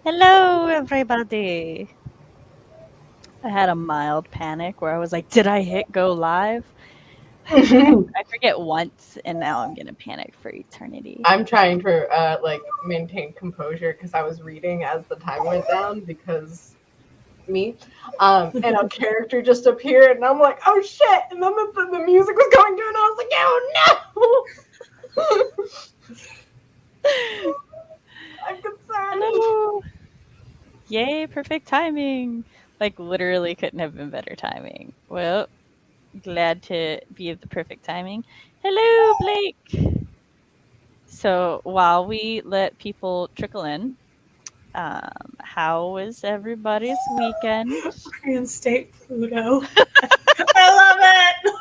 Hello, everybody. I had a mild panic where I was like, did I hit go live? I forget once, and now I'm going to panic for eternity. I'm trying to maintain composure because I was reading as the time went down because me. And a character just appeared, and I'm like, oh shit! And then the music was going through, and I was like, oh no! I'm concerned. Hello. Yay, perfect timing. Like, literally couldn't have been better timing. Well, glad to be of the perfect timing. Hello, Blake. So while we let people trickle in, how was everybody's weekend? Reinstate Pluto. I love it.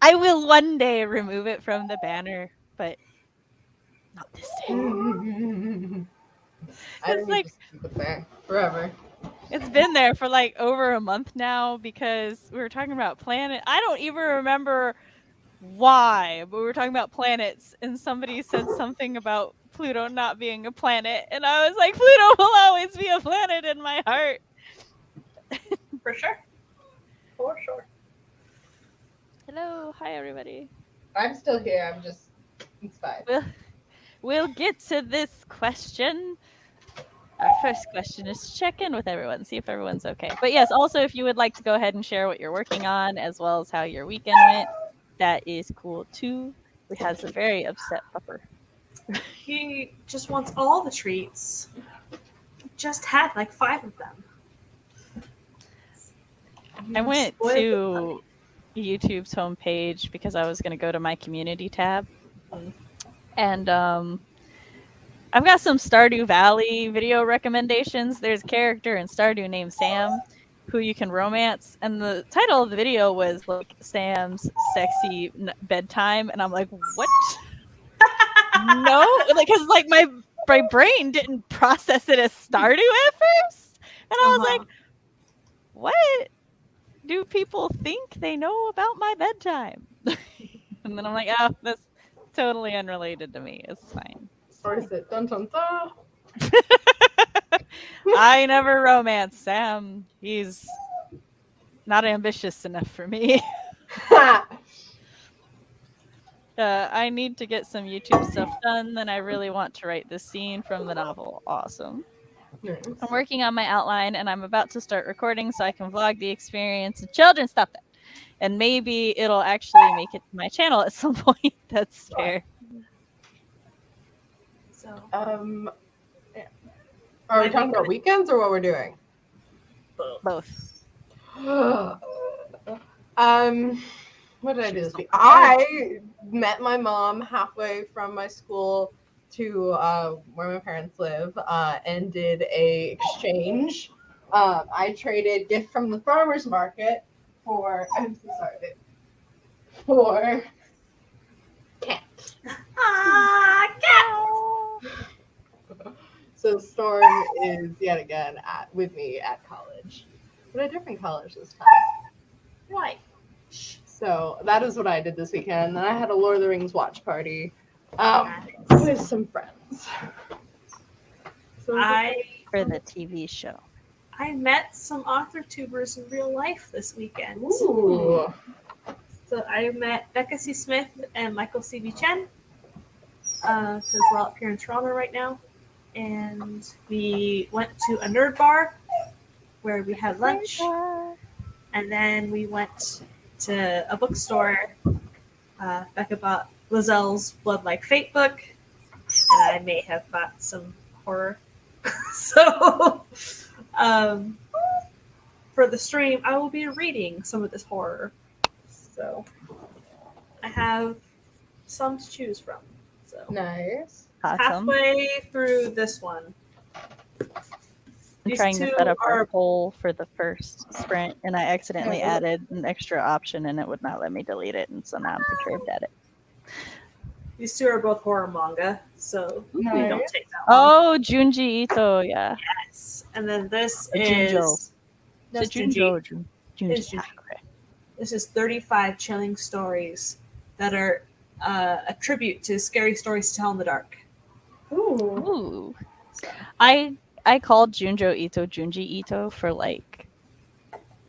I will one day remove it from the banner, but not this day. I didn't like, just keep it there forever. It's been there for like over a month now because we were talking about planet. I don't even remember why, but we were talking about planets, and somebody said something about Pluto not being a planet, and I was like, Pluto will always be a planet in my heart. For sure. For sure. Hello, hi everybody. I'm still here. I'm just inspired. We'll get to this question. Our first question is to check in with everyone, see if everyone's okay. But yes, also if you would like to go ahead and share what you're working on, as well as how your weekend went, that is cool too. We have a very upset pupper. He just wants all the treats. Just had like 5 of them. I went to YouTube's homepage because I was going to go to my community tab. And I've got some Stardew Valley video recommendations. There's a character in Stardew named Sam who you can romance. And the title of the video was like Sam's sexy bedtime. And I'm like, what? No? Because like my brain didn't process it as Stardew at first. And I was like, what do people think they know about my bedtime? And then I'm like, oh, that's totally unrelated to me. It's fine. Or is it dun dun dun? I never romance Sam. He's not ambitious enough for me. I need to get some YouTube stuff done. Then I really want to write this scene from the novel. Awesome. Nice. I'm working on my outline, and I'm about to start recording so I can vlog the experience. And children, stop that. And maybe it'll actually make it to my channel at some point. That's fair. So, yeah. Are we talking about weekends or what we're doing? Both. What did I do this week? I met my mom halfway from my school to where my parents live and did a exchange. I traded gift from the farmer's market for, I'm so sorry, babe, for cat. Cat! So Storm is yet again with me at college, but a different college this time. Right. So that is what I did this weekend. And then I had a Lord of the Rings watch party with some friends. So for the TV show. I met some author tubers in real life this weekend. Ooh. So I met Becca C. Smith and Michael C.B. Chen because we're all up here in Toronto right now. and we went to a nerd bar where we had lunch, and then we went to a bookstore. Becca bought Lazelle's Blood Like Fate book, and I may have bought some horror. So, for the stream, I will be reading some of this horror. So, I have some to choose from. So, Nice. Awesome. halfway through this one. I'm These trying to two set up are- a poll for the first sprint, and I accidentally added an extra option, and it would not let me delete it, and so now I'm perturbed at it. These two are both horror manga, so we don't Nice. take that long. Oh, Junji Ito, yeah. Yes. And then this Junjo. is that's Junji. Junji. Junji. It's Junji. Ah, okay. This is 35 chilling stories that are a tribute to scary stories to tell in the dark. Ooh. Ooh. I called Junjo Ito Junji Ito for like,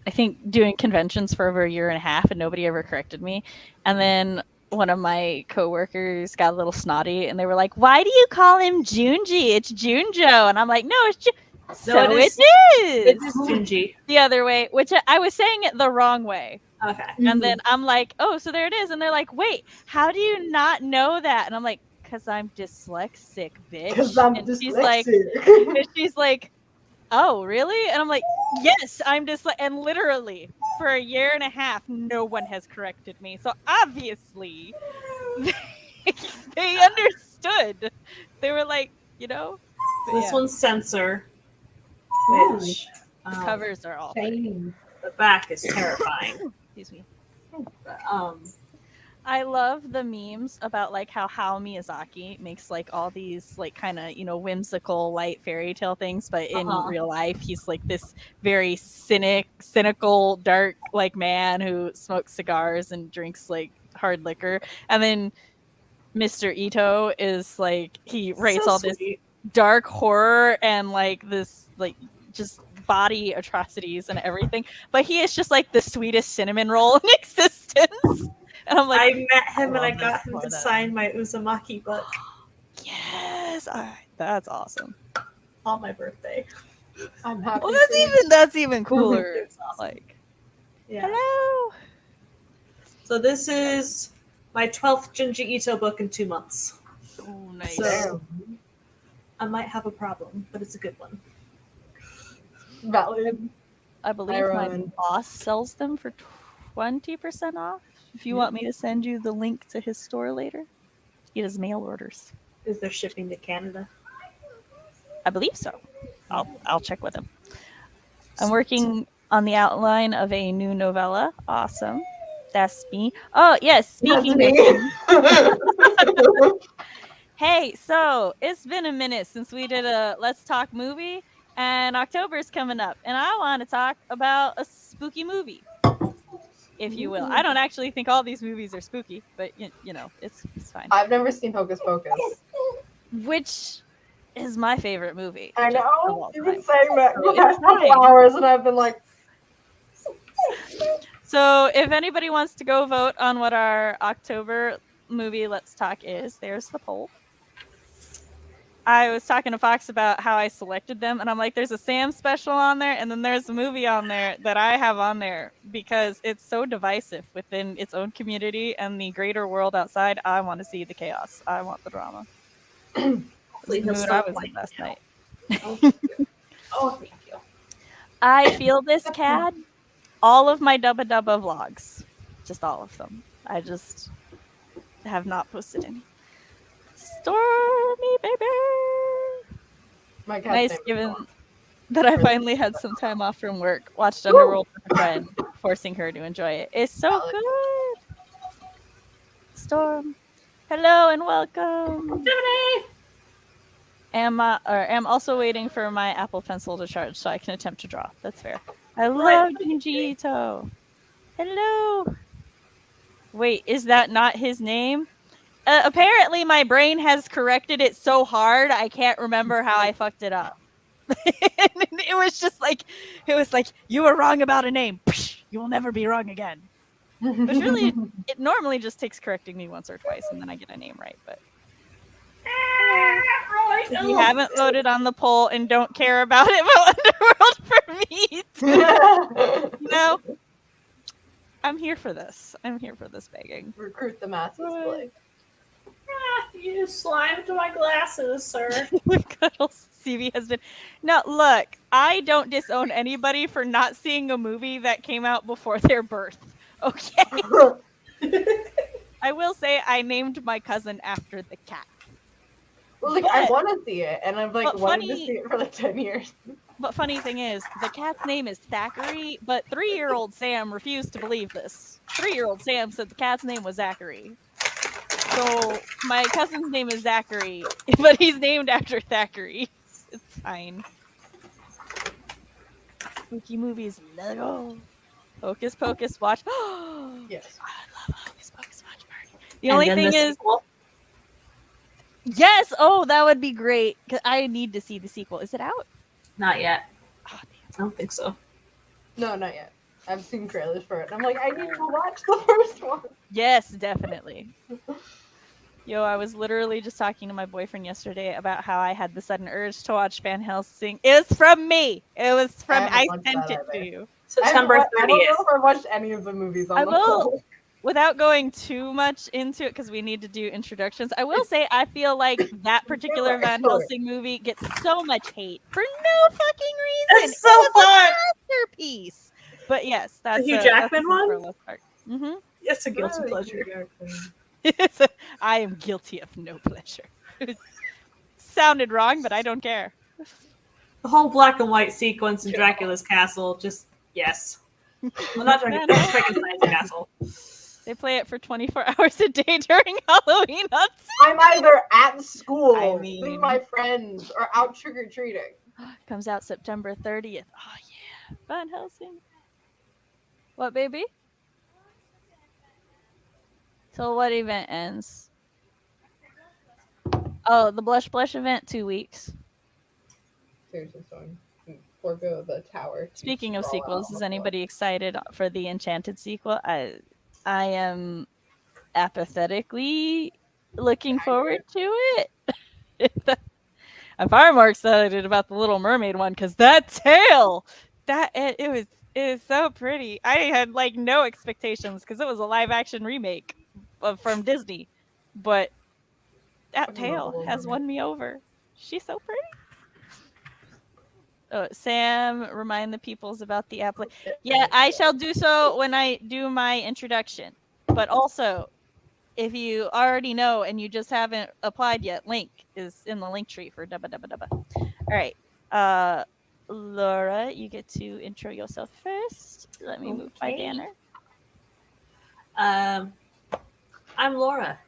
I think doing conventions for over a year and a half, and nobody ever corrected me. And then one of my coworkers got a little snotty, and they were like, "Why do you call him Junji? It's Junjo." And I'm like, "No, it's so it is. it It is Junji. the other way," which I was saying it the wrong way. Okay. And then I'm like, "Oh, so there it is." And they're like, "Wait, how do you not know that?" And I'm like, "'Cause I'm dyslexic, bitch." Because I'm And dyslexic. she's like, "Oh, really?" And I'm like, "Yes, I'm dyslexic." And literally, for a year and a half, no one has corrected me. So obviously, they understood. They were like, you know. But This yeah, one's censor, which the covers are all pretty. Shame. the back is terrifying. Excuse me. But, I love the memes about like how Miyazaki makes like all these like kind of, you know, whimsical light fairy tale things, but in real life he's like this very cynical, dark like man who smokes cigars and drinks like hard liquor. And then Mr. Ito is like he writes so all this sweet. dark horror and like this like just body atrocities and everything, but he is just like the sweetest cinnamon roll in existence. And I'm like, I met him and I love got this him for to that. sign my Uzumaki book yes, that's awesome. on my birthday. I'm happy. Well, for you. that's even cooler. It was awesome. Like, Yeah. hello. So this is my 12th Junji Ito book in 2 months. Oh, nice. So I might have a problem, but it's a good one. Valid. I believe my Iron. boss sells them for 20% off. If you want me to send you the link to his store later, he does mail orders. Is there shipping to Canada? I believe so. I'll check with him. I'm working on the outline of a new novella. Awesome. That's me. Oh yes, speaking of hey, so it's been a minute since we did a Let's Talk movie, and October's coming up, and I want to talk about a spooky movie, if you will. I don't actually think all these movies are spooky, but you know, it's fine. I've never seen Hocus Pocus. Which is my favorite movie. I of know. all You've been time. saying that for the It's past couple fine. hours, and I've been like, So if anybody wants to go vote on what our October movie Let's Talk is, there's the poll. I was talking to Fox about how I selected them, and I'm like, there's a Sam special on there, and then there's a movie on there that I have on there because it's so divisive within its own community and the greater world outside. I want to see the chaos. I want the drama. Hopefully The he'll mood I stop was in playing last now. night. Oh, thank you. I feel this, Cad. All of my Dubba Dubba vlogs. Just all of them. I just have not posted any. Stormy, baby! my cat's Nice, name. given that I finally had some time off from work. Watched Underworld with a friend, forcing her to enjoy it. It's so Valid. good! Storm. Hello and welcome! Am also waiting for my Apple Pencil to charge so I can attempt to draw. That's fair. I love Junji Ito. Hello. Wait, is that not his name? Apparently, my brain has corrected it so hard I can't remember how I fucked it up. It was like you were wrong about a name. Psh, you will never be wrong again. Which really, it normally just takes correcting me once or twice, and then I get a name right. But If you haven't voted on the poll and don't care about it, vote Underworld for me too. No, I'm here for this. I'm here for this begging. Recruit the masses, Blake. You slimed my glasses, sir. Cuddles C.B. has been. Now, look, I don't disown anybody for not seeing a movie that came out before their birth. Okay. I will say I named my cousin after the cat. Well, like, I want to see it, and I've like wanted to see it for like 10 years. But funny thing is, the cat's name is Thackeray, but 3-year-old Sam refused to believe this. 3-year-old Sam said the cat's name was Zachary. So my cousin's name is Zachary, but he's named after Thackeray. It's fine. Spooky movies, let go. Hocus Pocus watch. Yes. I love Hocus Pocus watch party. The only thing is, sequel? yes. Oh, that would be great. 'Cause I need to see the sequel. Is it out? Not yet. Oh, I don't think so. No, not yet. I've seen trailers for it. I'm like, I need to watch the first one. yes, definitely. Yo, I was literally just talking to my boyfriend yesterday about how I had the sudden urge to watch Van Helsing. It was from me. It was from I sent it to you. September 30th. I don't know if I watched any of the movies on I the will. poll. Without going too much into it, because we need to do introductions, I will say I feel like that particular Van Helsing movie gets so much hate for no fucking reason. It's so fun. Masterpiece. But yes, that's the Hugh Jackman one. Mm-hmm. It's a guilty pleasure. I am guilty of no pleasure. Sounded wrong, but I don't care. The whole black and white sequence in Dracula's castle, just yes. Well, not Dracula's Frankenstein's castle. They play it for 24 hours a day during Halloween. I'm either at school I mean- with my friends or out trick-or-treating. Comes out September 30th. Oh, yeah. Van Helsing. What, baby? So what event ends? Oh, the Blush Blush event, 2 weeks. Seriously, so forego the tower. Speaking of sequels, is anybody excited for the Enchanted sequel? I am apathetically looking forward to it. I'm far more excited about the Little Mermaid one because that tail, it is so pretty. I had like no expectations because it was a live action remake from Disney, but that tail has won me over. She's so pretty. Sam, remind the peoples about the app. Yeah, I shall do so when I do my introduction. But also, if you already know and you just haven't applied yet, link is in the link tree for dubba dubba dubba. All right. Laura, you get to intro yourself first. Let me move my banner. I'm Laura.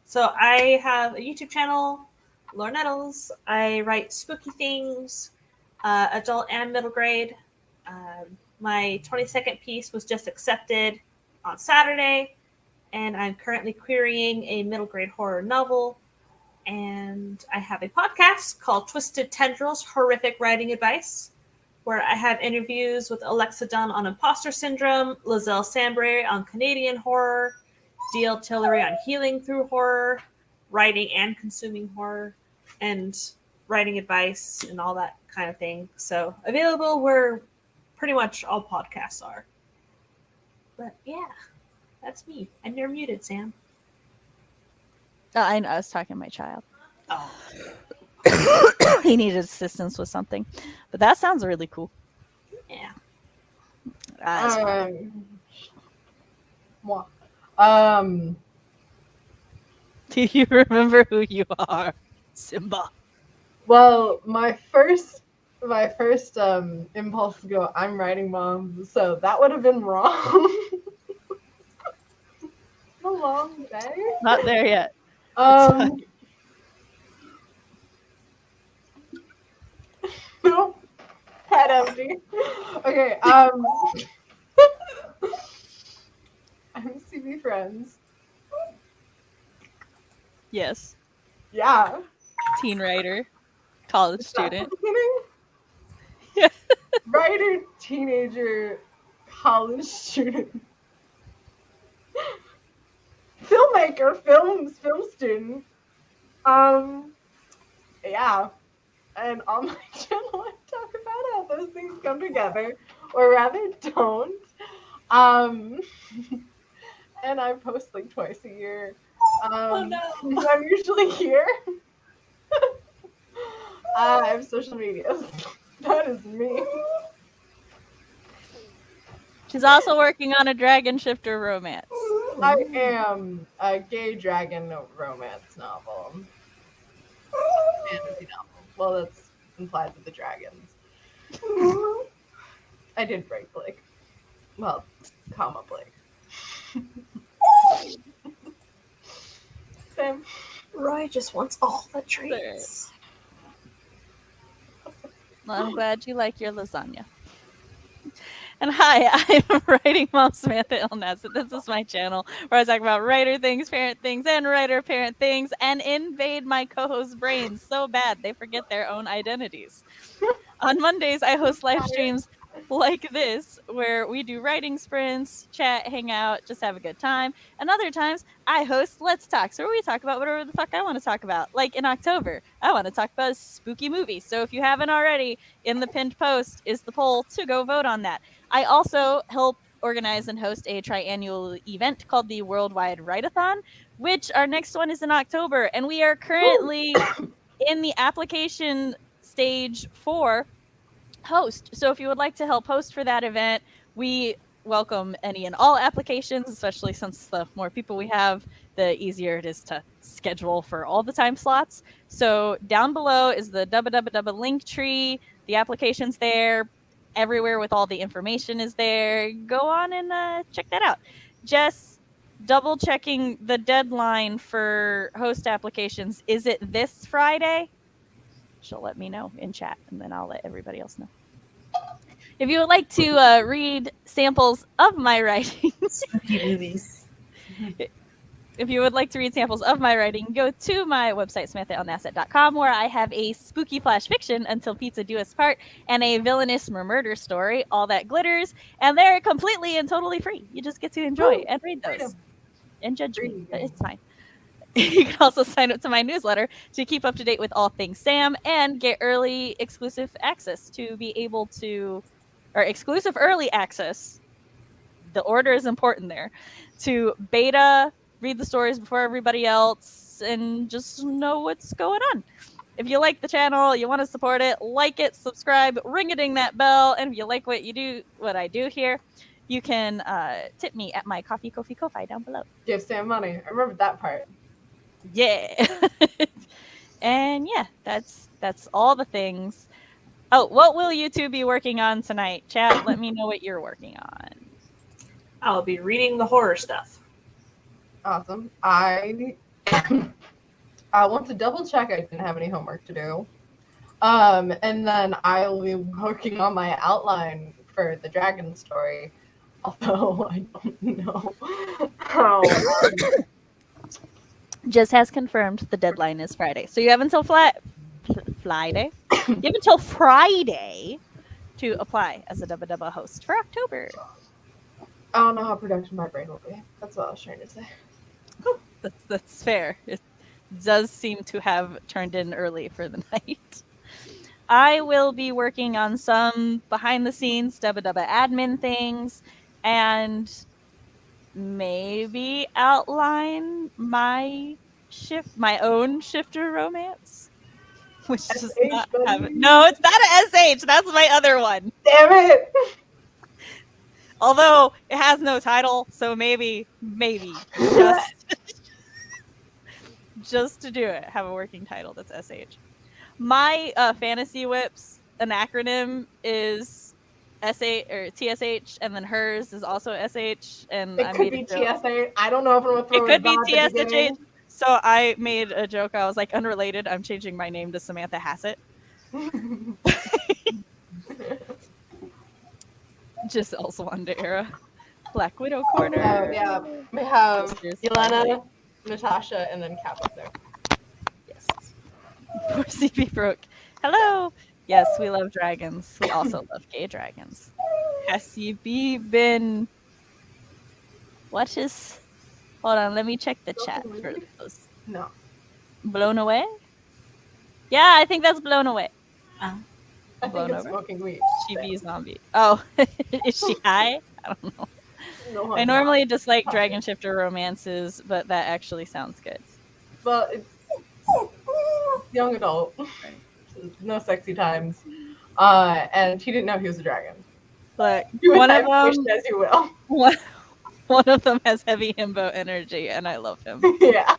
So I have a YouTube channel, Laura Nettles. I write spooky things, adult and middle grade. My 22nd piece was just accepted on Saturday, and I'm currently querying a middle grade horror novel. And I have a podcast called Twisted Tendrils Horrific Writing Advice, where I have interviews with Alexa Dunn on imposter syndrome, Lizelle Sambury on Canadian horror, D.L. Tillery on healing through horror, writing and consuming horror, and writing advice and all that kind of thing. So available where pretty much all podcasts are. But yeah, that's me. And you're muted, Sam. I was talking to my child. Oh. He needed assistance with something. But that sounds really cool. Yeah. Do you remember who you are, Simba? Well, my first impulse to go, I'm writing moms, so that would have been wrong. A long day. Not there yet. Nope. Head empty. Okay. I'm CB Ferrenz. Yes. Yeah. Teen writer, college student. Yeah. Writer, teenager, college student, filmmaker, film student. Yeah. And on my channel, I talk about how those things come together, or rather don't. And I post like twice a year. Oh no. I'm usually here. I have social media. That is me. She's also working on a dragon shifter romance. I am a gay dragon romance novel. Fantasy novel. Well, that's implied with the dragons. I did break Blake. Well, comma Blake. Same. Roy just wants all the treats. Well, I'm glad you like your lasagna. And hi, I'm Writing Mom Samantha L. Nasset. This is my channel where I talk about writer things, parent things, and writer parent things, and invade my co-hosts' brains so bad they forget their own identities. On Mondays, I host live streams like this, where we do writing sprints, chat, hang out, just have a good time. And other times, I host Let's Talk, so where we talk about whatever the fuck I want to talk about. Like in October, I want to talk about a spooky movie. So if you haven't already, in the pinned post is the poll to go vote on that. I also help organize and host a triannual event called the Worldwide Writeathon, which our next one is in October. And we are currently in the application stage for host. So if you would like to help host for that event, we welcome any and all applications, especially since the more people we have, the easier it is to schedule for all the time slots. So down below is the link tree. The application's there. Everywhere with all the information is there. Go on and check that out. Just double checking the deadline for host applications. Is it this Friday? She'll let me know in chat, and then I'll let everybody else know. If you would like to read samples of my writing, Spooky movies. if you would like to read samples of my writing, go to my website, SamanthaLNasset.com, where I have a spooky flash fiction, Until Pizza Do Us Part, and a villainous murder story, All That Glitters, and they're completely and totally free. You just get to enjoy and read those and judge me, but it's fine. You can also sign up to my newsletter to keep up to date with all things Sam and get early exclusive access to be able to, or exclusive early access. The order is important there, to beta, read the stories before everybody else, and just know what's going on. If you like the channel, you want to support it, like it, subscribe, ring-a-ding that bell, and if you like what I do here, you can tip me at my Ko-fi down below. Give Sam money. I remember that part. Yeah. And yeah, that's all the things. Oh, what will you two be working on tonight? Chat, let me know what you're working on. I'll be reading the horror stuff. Awesome. I want to double check I didn't have any homework to do. And then I'll be working on my outline for the dragon story. Although I don't know how. Just has confirmed the deadline is Friday. So you have until Friday. You have until Friday to apply as a Dubba host for October. I don't know how productive my brain will be. That's what I was trying to say. That's fair. It does seem to have turned in early for the night. I will be working on some behind the scenes Dubba admin things and maybe outline my own shifter romance. Which does not have it. No, it's not an SH. That's my other one. Damn it! Although it has no title, so maybe just to do it, have a working title that's SH. My Fantasy Whips, an acronym is SH or TSH, and then hers is also SH. And it could be TSH. I don't know if I'm gonna throw it. It could be TSH. So I made a joke. I was like, unrelated. I'm changing my name to Samantha Hassett. Just also Wanda era. Black Widow corner. Oh yeah, we have Yelena, Natasha, and then Cap up there. Yes. Poor CB broke. Hello. Yes, we love dragons. We also love gay dragons. Has CB been? What is? Hold on, let me check the chat for those. No. Blown Away? Yeah, I think that's Blown Away. I think Blown it's over? smoking weed. Chibi Zombie. Oh, is she high? I don't know. No, I I'm normally not. dislike Dragon Shifter romances, but that actually sounds good. But it's young adult. No sexy times. And he didn't know he was a dragon. Look, Do with one that of them, information as you will. one of them has heavy himbo energy, and I love him. Yeah.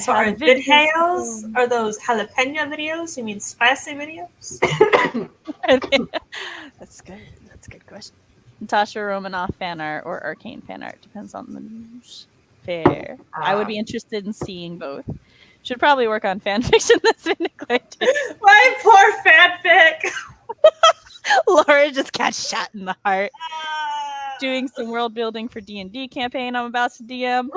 So are videos? Are those jalapeno videos? You mean spicy videos? That's good. That's a good question. Natasha Romanoff fan art or Arcane fan art depends on the news. Fair. I would be interested in seeing both. Should probably work on fan fiction that's been neglected. My poor fanfic. Laura just got shot in the heart. Doing some world building for D&D campaign I'm about to DM.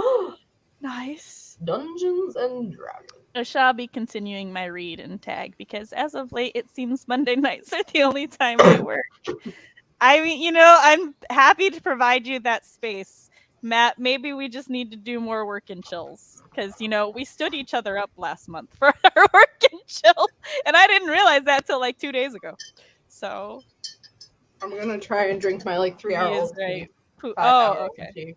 Nice. Dungeons and Dragons. I shall be continuing my read and tag because as of late it seems Monday nights are the only time I work. I mean, I'm happy to provide you that space. Matt, maybe we just need to do more work and chills because, we stood each other up last month for our work and chill. And I didn't realize that till like 2 days ago. So I'm going to try and drink my 3-hour-old right. tea. Oh, okay. Tea.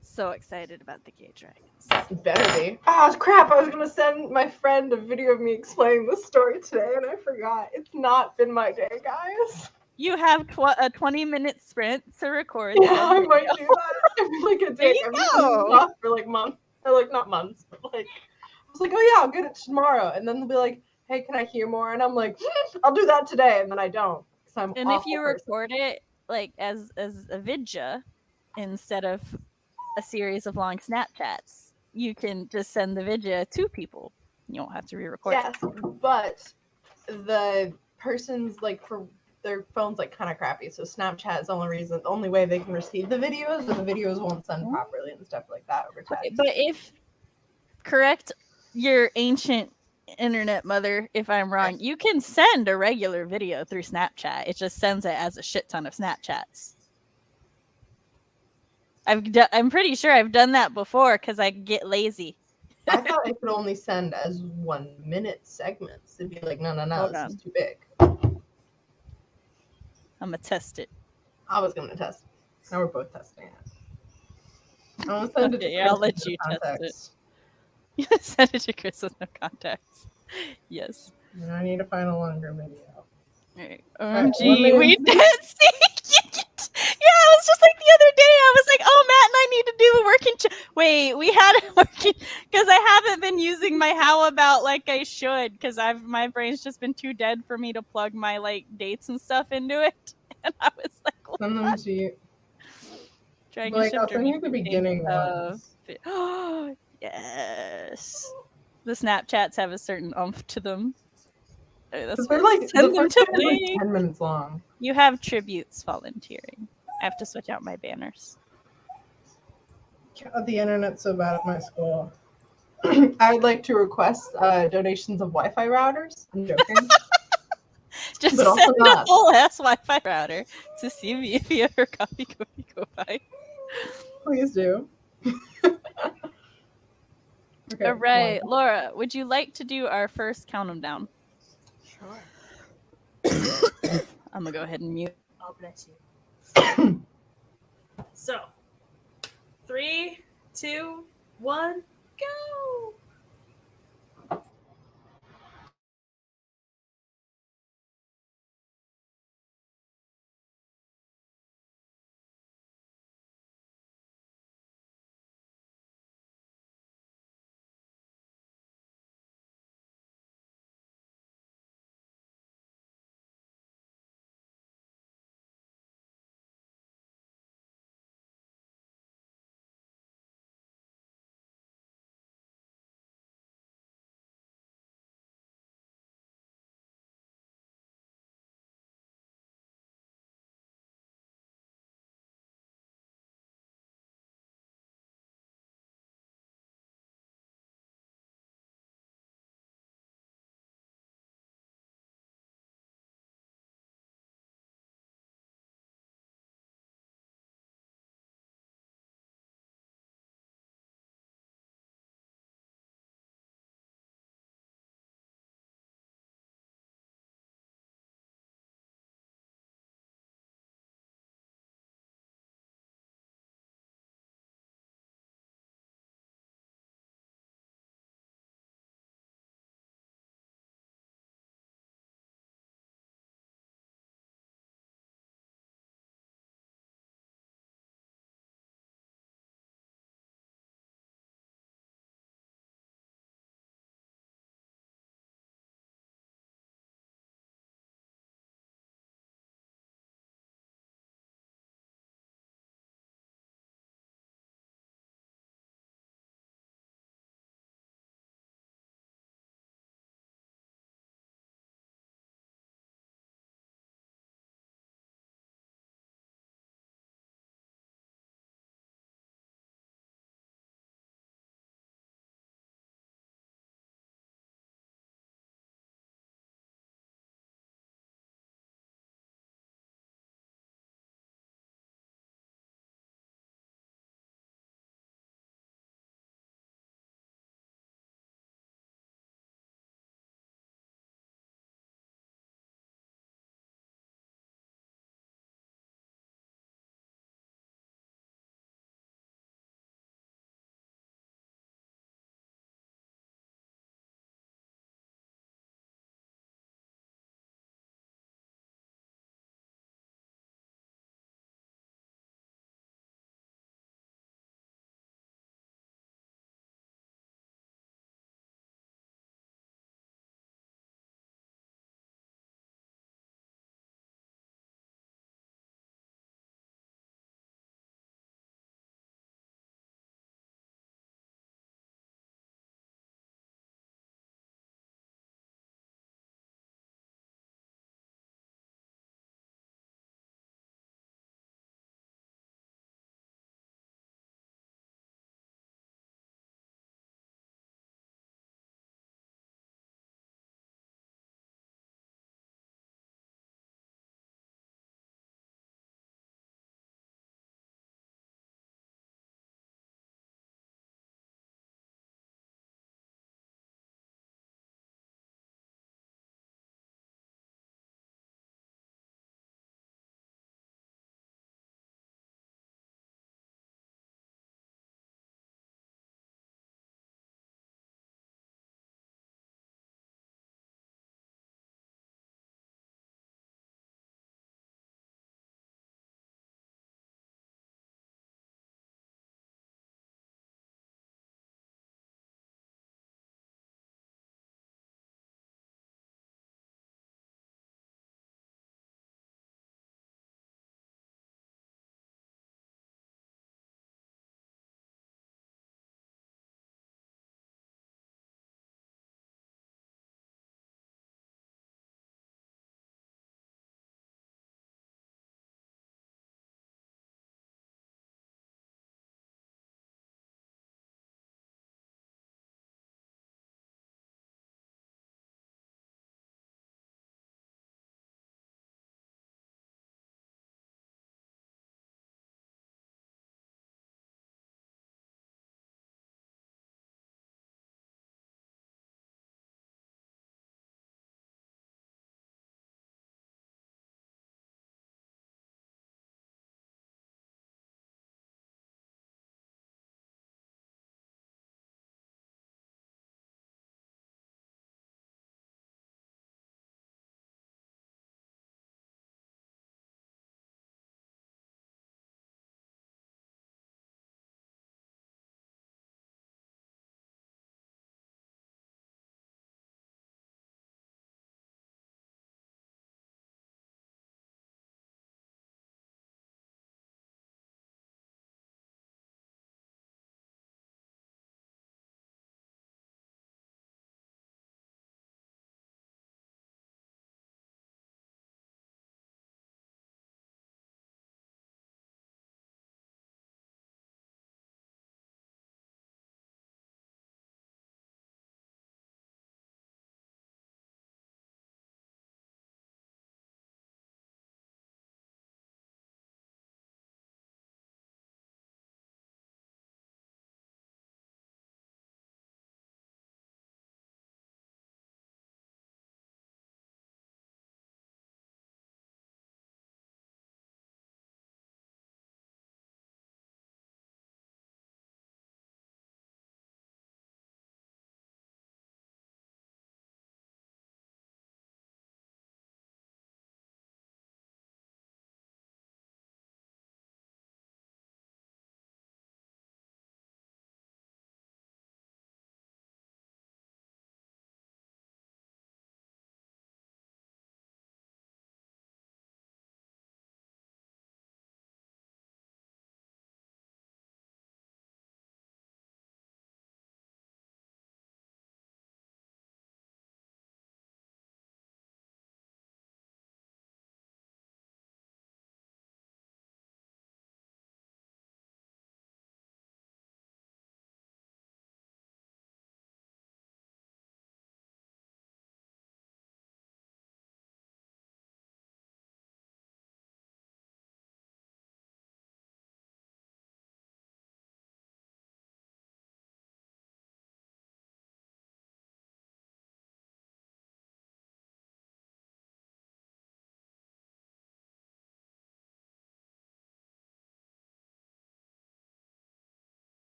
So excited about the gay dragons. It better be. Oh, crap. I was going to send my friend a video of me explaining the story today, and I forgot. It's not been my day, guys. You have a 20-minute sprint to record. Yeah, I might do that. I feel like a dick. I've been off for months. Or not months, but I was like, oh yeah, I'll get it tomorrow. And then they'll be like, hey, can I hear more? And I'm like, I'll do that today. And then I don't. And if you record it as a vidya instead of a series of long Snapchats, you can just send the vidya to people. You don't have to re-record it. Yes, but the person's for their phone's kind of crappy, so Snapchat is the only way they can receive the videos, but the videos won't send properly and stuff like that over text. But if correct your ancient internet mother, if I'm wrong, you can send a regular video through Snapchat. It just sends it as a shit ton of Snapchats. I'm pretty sure I've done that before because I get lazy. I thought I could only send as 1-minute segments. It'd be like, no, this is too big. I'm gonna test it. I was gonna test it. Now we're both testing it. I'm gonna send it to Chris. I'll let you test it. Send it to Chris with no context. Yes. And I need to find a longer video. Right. OMG, we did see. Yeah, it was just like the other day. I was like, oh, Matt and I need to do a working. Wait, we had a working because I haven't been using my how about like I should because my brain's just been too dead for me to plug my dates and stuff into it. And I was like, send them to you. Dragon Shifter. I'll send you the beginning ones. Oh, yes. The Snapchats have a certain oomph to them. They're send them to me. 10 minutes long. You have tributes volunteering. I have to switch out my banners. God, the internet's so bad at my school. I would like to request donations of Wi-Fi routers. I'm joking. Just send a whole ass Wi-Fi router to see me via her coffee, go buy. Please do. Okay, all right, Laura, would you like to do our first count 'em down? Sure. I'm gonna go ahead and mute. Oh, bless you. So, 3, 2, 1, go!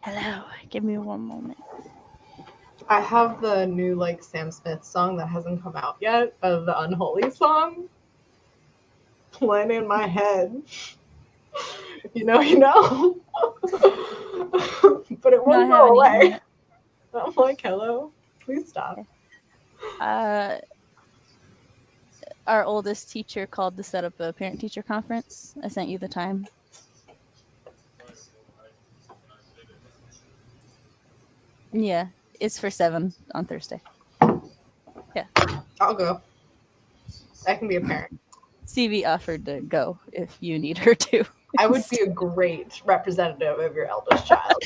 Hello. Give me one moment. I have the new like Sam Smith song that hasn't come out yet, of the Unholy song, playing in my head. If you know, you know. But it No, I won't go haven't eaten away. yet. I'm like, hello, please stop. Our oldest teacher called to set up a parent-teacher conference. I sent you the time. Yeah, it's for 7 on Thursday. Yeah. I'll go. I can be a parent. C.B. offered to go if you need her to. I would be a great representative of your eldest child.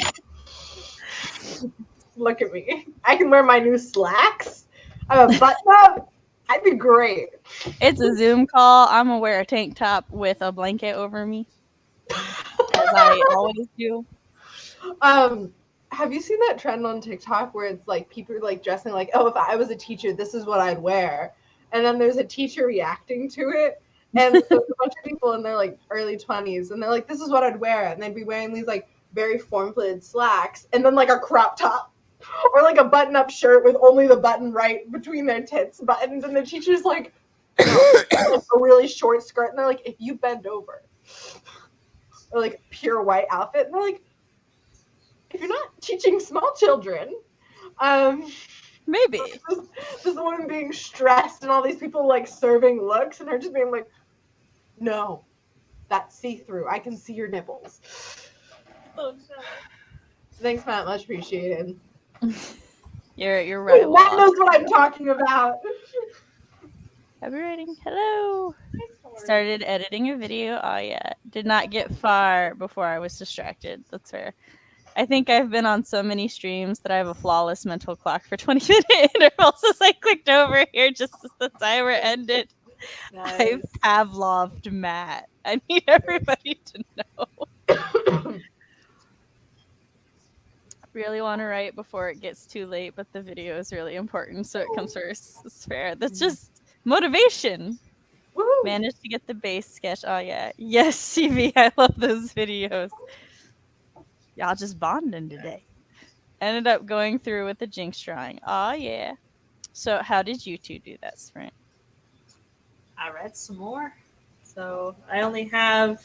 Look at me. I can wear my new slacks. I have a button up. I'd be great. It's a Zoom call. I'm gonna wear a tank top with a blanket over me, as I always do. Have you seen that trend on TikTok where it's like people like dressing like, oh, if I was a teacher, this is what I'd wear, and then there's a teacher reacting to it, and there's a bunch of people in their like early 20s, and they're like, this is what I'd wear, and they'd be wearing these like very form-fitted slacks, and then like a crop top, or like a button-up shirt with only the button right between their tits buttons, and the teacher's like, no, like a really short skirt, and they're like, if you bend over, or like pure white outfit, and they're like, if you're not teaching small children, Maybe. this woman being stressed and all these people like serving looks and her just being like, no, that's see-through. I can see your nipples. Oh no. Thanks, Matt. Much appreciated. You're right. Matt knows what I'm talking about. Happy writing. Hello. Started editing a video. Oh yeah. Did not get far before I was distracted. That's fair. I think I've been on so many streams that I have a flawless mental clock for 20-minute intervals as I clicked over here just as the timer ended. Nice. I've Pavloved Matt. I need everybody to know. Really want to write before it gets too late, but the video is really important, so it comes first. It's fair. That's just motivation. Woo! Managed to get the base sketch. Oh yeah. Yes, CV. I love those videos. Y'all just bonding today. Ended up going through with the Jinx drawing. Oh yeah. So how did you two do that sprint? I read some more, so I only have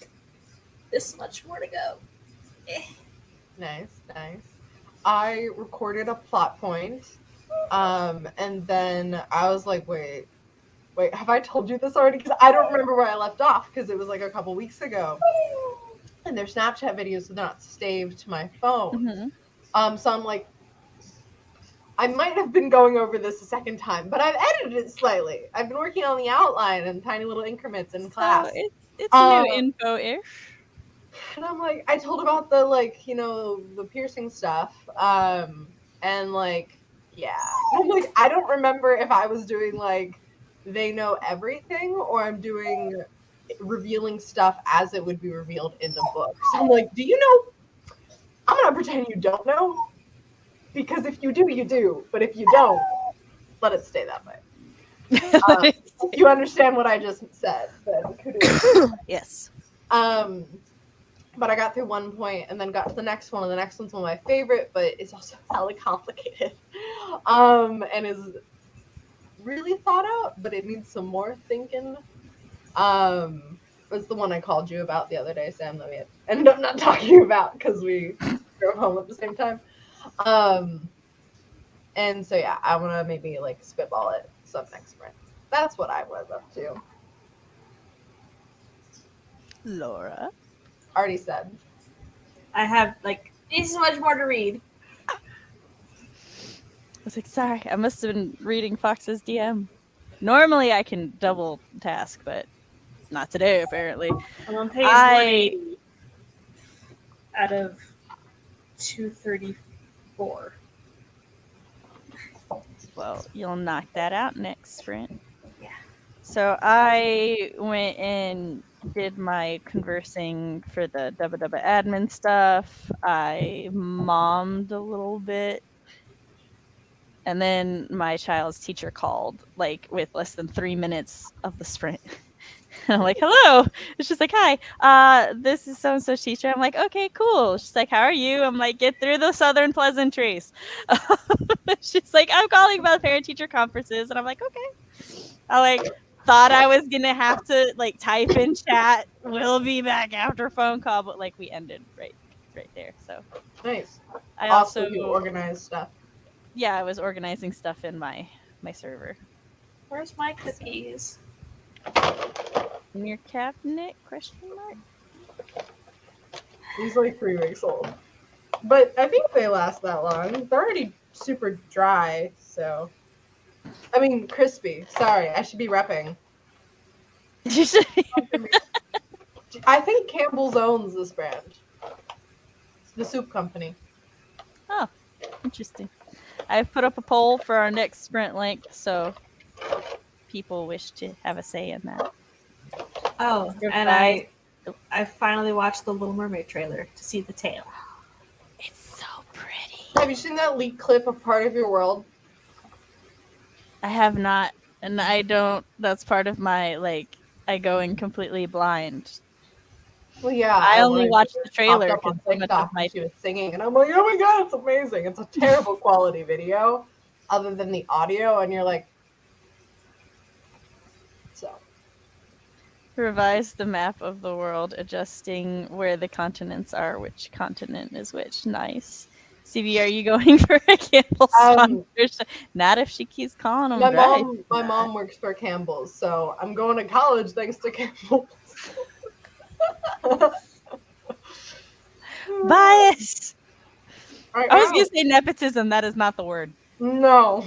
this much more to go. Nice. I recorded a plot point, and then I was like, wait, have I told you this already? Because I don't remember where I left off because it was like a couple weeks ago. And they're Snapchat videos, so they're not saved to my phone. Mm-hmm. So I'm like, I might have been going over this a second time, but I've edited it slightly. I've been working on the outline and tiny little increments in class. So it's new info-ish. And I'm like, I told about the like, you know, the piercing stuff, and like, yeah. I'm like, I don't remember if I was doing like, they know everything, or I'm doing revealing stuff as it would be revealed in the book. So I'm like, do you know? I'm gonna pretend you don't know, because if you do, you do. But if you don't, let it stay that way. If you understand what I just said, then kudos. Yes. But I got through one point and then got to the next one, and the next one's one of my favorite, but it's also hella complicated. And is really thought out, but it needs some more thinking. It's the one I called you about the other day, Sam, that we ended up not talking about because we drove home at the same time. And so yeah, I want to maybe like spitball it some next sprint. That's what I was up to. Laura. Already said. I have like so much more to read. I was like, sorry, I must have been reading Fox's DM. Normally I can double task, but not today apparently. I'm on page 180 out of 234. Well, you'll knock that out next sprint. Yeah. So I went and did my conversing for the Dubba admin stuff. I mommed a little bit. And then my child's teacher called, like, with less than 3 minutes of the sprint. And I'm like, hello. And she's like, hi, this is so-and-so's teacher. I'm like, okay, cool. She's like, how are you? I'm like, get through the southern pleasantries. She's like, I'm calling about parent-teacher conferences. And I'm like, okay. I like thought I was going to have to like type in chat, we'll be back after phone call. But like we ended right there. So Nice. I Also, also, you organize stuff. yeah, I was organizing stuff in my server. Where's my cookies? In your cabinet? Question mark. He's like 3 weeks old. But I think they last that long. They're already super dry, so. I mean, crispy. Sorry, I should be repping. I think Campbell's owns this brand. It's the soup company. Oh, interesting. I've put up a poll for our next sprint link, so people wish to have a say in that. Oh, and I finally watched the Little Mermaid trailer to see the tail. It's so pretty. Have you seen that leaked clip of Part of Your World? I have not, and I don't. That's part of my like. I go in completely blind. Well, yeah. I only watched the trailer Popped up because on so much TikTok of my. when she was singing, and I'm like, oh my god, it's amazing. It's a terrible quality video, other than the audio, and you're like, so. Revise the map of the world, adjusting where the continents are, which continent is which. Nice. CB, are you going for a Campbell sponsorship? Not if she keeps calling them. My mom works for Campbell's, so I'm going to college thanks to Campbell's. Bias. Right I was now. gonna say nepotism. That is not the word. No.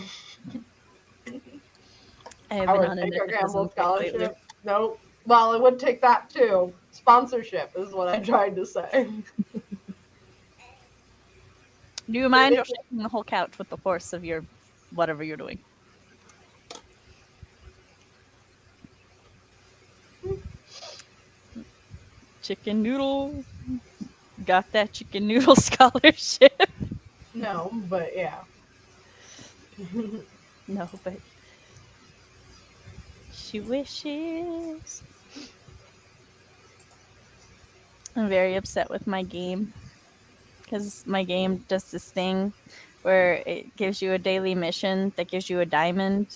I have I been would on a take a nepotism Campbell kick lately. scholarship. Nope. Well, I would take that too. Sponsorship is what I tried to say. Do you mind shaking the whole couch with the force of your whatever you're doing? Chicken noodle. Got that chicken noodle scholarship. No, but yeah. No, but she wishes. I'm very upset with my game because my game does this thing where it gives you a daily mission that gives you a diamond,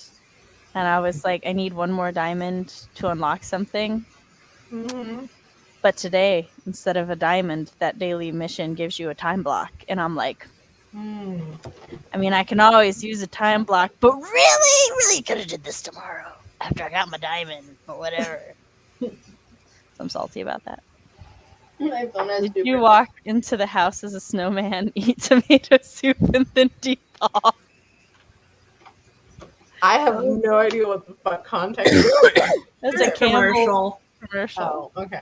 and I was like, I need one more diamond to unlock something. Mm-hmm. But today, instead of a diamond, that daily mission gives you a time block, and I'm like, I mean, I can always use a time block, but really could have did this tomorrow after I got my diamond or whatever. So I'm salty about that. Did you walk into the house as a snowman, eat tomato soup, and then depaw? I have no idea what the fuck context is. That's It's a commercial. Oh, okay.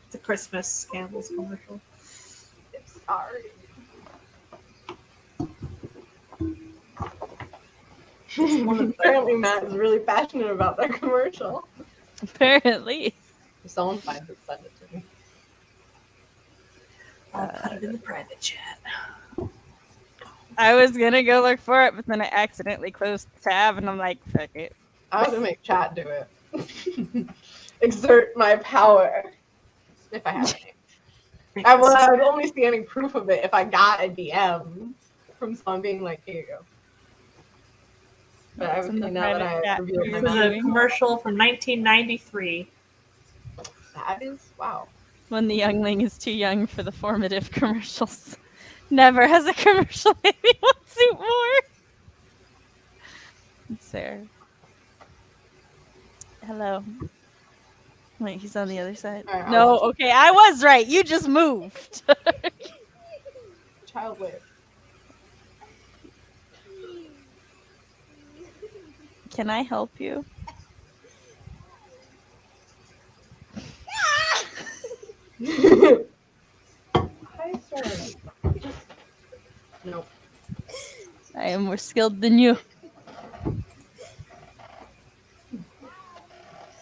It's a Christmas Campbell's commercial. Sorry. Apparently Matt is really passionate about that commercial. Apparently. If someone finds it, send it to me. I'll put it in the private chat. I was gonna go look for it, but then I accidentally closed the tab, and I'm like, fuck it. I have to make chat do it. Exert my power. If I have any. I would only see any proof of it if I got a DM from someone being like, here you go. But obviously now that I have revealed my This is a commercial from 1993. That is, wow. When the youngling is too young for the formative commercials. Never has a commercial made me want soup more. It's fair. Hello. Wait, he's on the other side. Right, no, okay, I was right. You just moved. Child wave. Can I help you? Hi, sir. Nope. I am more skilled than you.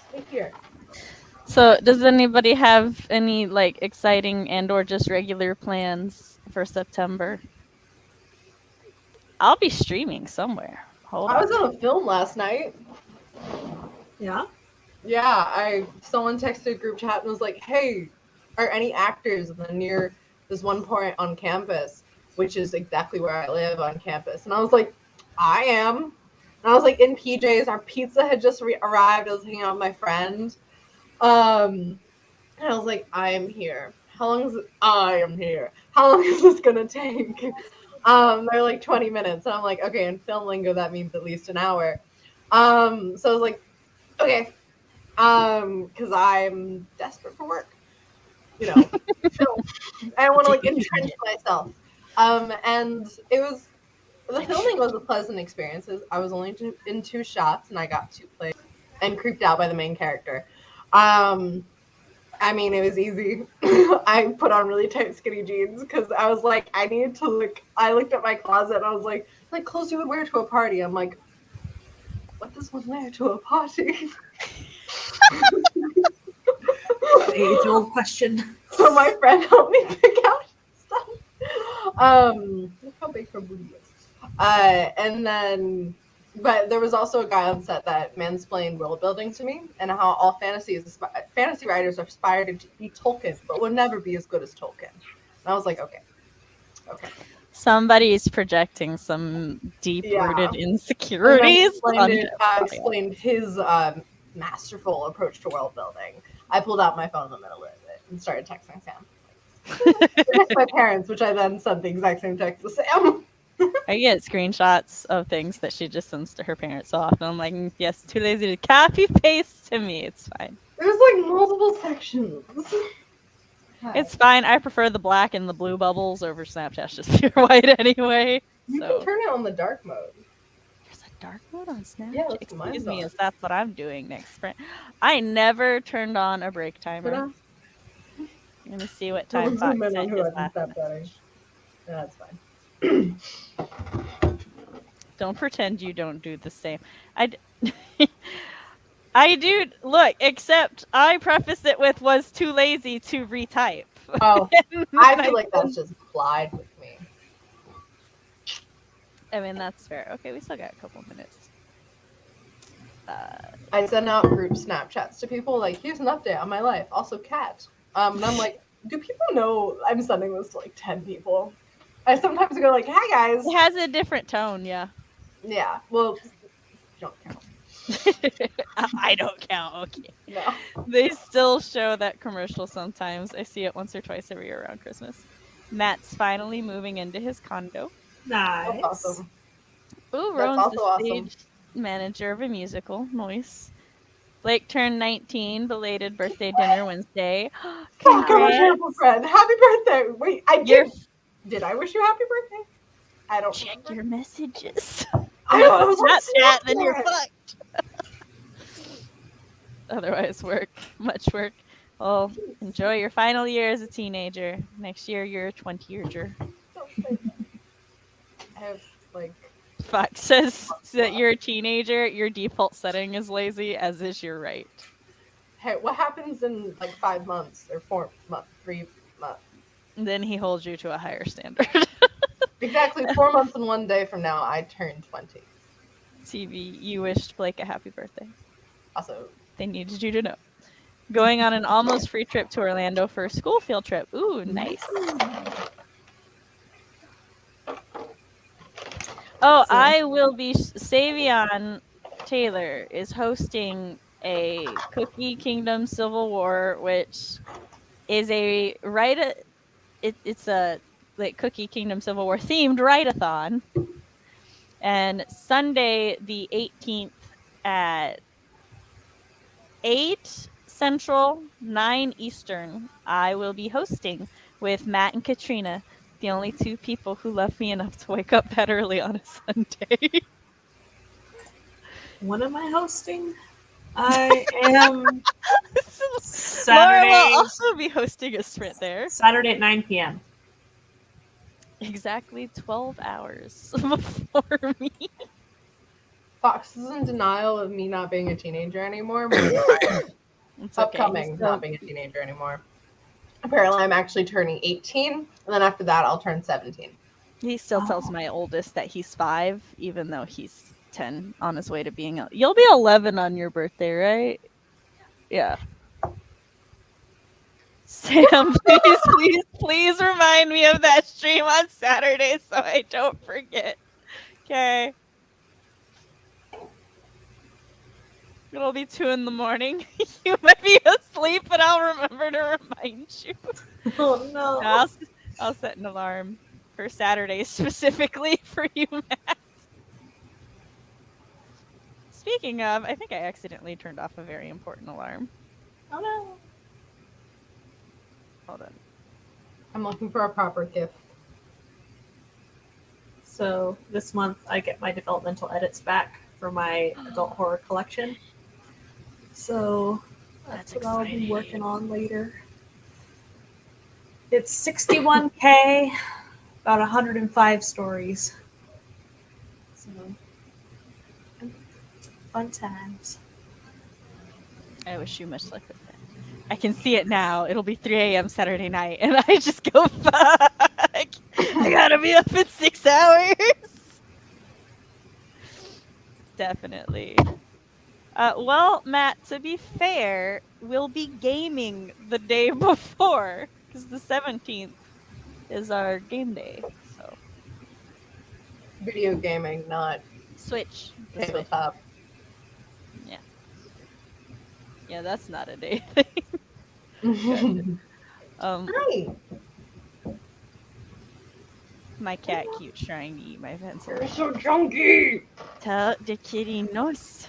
Stay here. So, does anybody have any like exciting and or just regular plans for September? I'll be streaming somewhere. Hold I on. was on a film last night. Yeah? Yeah, someone texted a group chat and was like, "Hey, are any actors near this one point on campus, which is exactly where I live on campus?" And I was like, "I am." And I was like in PJs. Our pizza had just arrived. I was hanging out with my friend, and I was like, "I am here. How long is it? I am here. How long is this gonna take?" They're like 20 minutes, and I'm like, "Okay." In film lingo, that means at least an hour. So I was like, "Okay." Because I'm desperate for work, you know. I want to like entrench myself. And the filming was a pleasant experience. I was only in 2 shots, and I got to play and creeped out by the main character. I mean, it was easy. I put on really tight skinny jeans because I was like, I need to look. I looked at my closet and I was like clothes you would wear to a party. I'm like, what does one wear to a party? Age-old question. So my friend helped me pick out stuff. Look how big her booty is. And then, but there was also a guy on set that mansplained world building to me, and how all fantasy writers aspire to be Tolkien, but will never be as good as Tolkien. And I was like, okay. Somebody's projecting some deep-rooted insecurities. Explained his masterful approach to world building. I pulled out my phone in the middle of it and started texting Sam. Text my parents, which I then sent the exact same text to Sam. I get screenshots of things that she just sends to her parents so often. I'm like, yes, too lazy to copy paste to me. It's fine. There's like multiple sections. It's fine. I prefer the black and the blue bubbles over Snapchat's just pure white anyway. You can turn it on the dark mode. There's a dark mode on Snapchat? Yeah, excuse me, as that's what I'm doing next sprint. I never turned on a break timer. Let me see what time Fox said just last night. That's fine. Don't pretend you don't do the same. I do. Look, except I prefaced it with was too lazy to retype. Oh, I feel like that's just applied with me. I mean, that's fair. Okay, we still got a couple minutes. I send out group Snapchats to people like, here's an update on my life. Also, cat. And I'm like, do people know I'm sending this to like 10 people? I sometimes go like, hi guys. It has a different tone, yeah. Yeah, well, don't count. I don't count, okay. No. They still show that commercial sometimes. I see it once or twice every year around Christmas. Matt's finally moving into his condo. Nice. That's awesome. Ooh, Rowan's the stage manager of a musical. Nice. Blake turned 19, belated birthday dinner Wednesday. Fuck, I'm a terrible friend. Happy birthday. Wait, I did. Did I wish you happy birthday? I don't check your messages. I was Snapchat, then you're fucked. Otherwise, much work. Well, enjoy your final year as a teenager. Next year, you're a 20-year. I have, like... Fox says that you're a teenager, your default setting is lazy, as is your right. Hey, what happens in, like, 5 months, or 4 months, 3 months? And then he holds you to a higher standard. Exactly 4 months and 1 day from now, I turn 20. CB, you wished Blake a happy birthday. Also, they needed you to know. Going on an almost free trip to Orlando for a school field trip. Ooh, nice. Oh, I will be... Savion Taylor is hosting a Cookie Kingdom Civil War, which is a it's a like Cookie Kingdom Civil War themed write-a-thon. And Sunday the 18th at 8 Central, 9 Eastern, I will be hosting with Matt and Katrina, the only 2 people who love me enough to wake up that early on a Sunday. When am I hosting? I am Laura will also be hosting a sprint there. Saturday at 9 p.m. Exactly 12 hours before me. Fox is in denial of me not being a teenager anymore. It's upcoming, not being a teenager anymore. Apparently, I'm actually turning 18, and then after that, I'll turn 17. He still tells my oldest that he's 5, even though he's 10 on his way to being... You'll be 11 on your birthday, right? Yeah. Sam, please remind me of that stream on Saturday so I don't forget. Okay. It'll be 2 a.m. You might be asleep, but I'll remember to remind you. Oh no. I'll set an alarm for Saturday specifically for you, Matt. Speaking of, I think I accidentally turned off a very important alarm. Oh no. Hold on. I'm looking for a proper gift. So this month I get my developmental edits back for my adult horror collection. So that's what I'll be working on later. It's 61K, about 105 stories. So fun times. I wish you much luck with that. I can see it now. It'll be 3 a.m. Saturday night, and I just go, fuck! I gotta be up in 6 hours! Definitely. Well, Matt, to be fair, we'll be gaming the day before, because the 17th is our game day. So Video gaming, not Switch. The Switch. tabletop. Yeah. Yeah, that's not a day thing. Right. My cat keeps trying to eat my pencil. You're so chunky. Tell the kitty nose.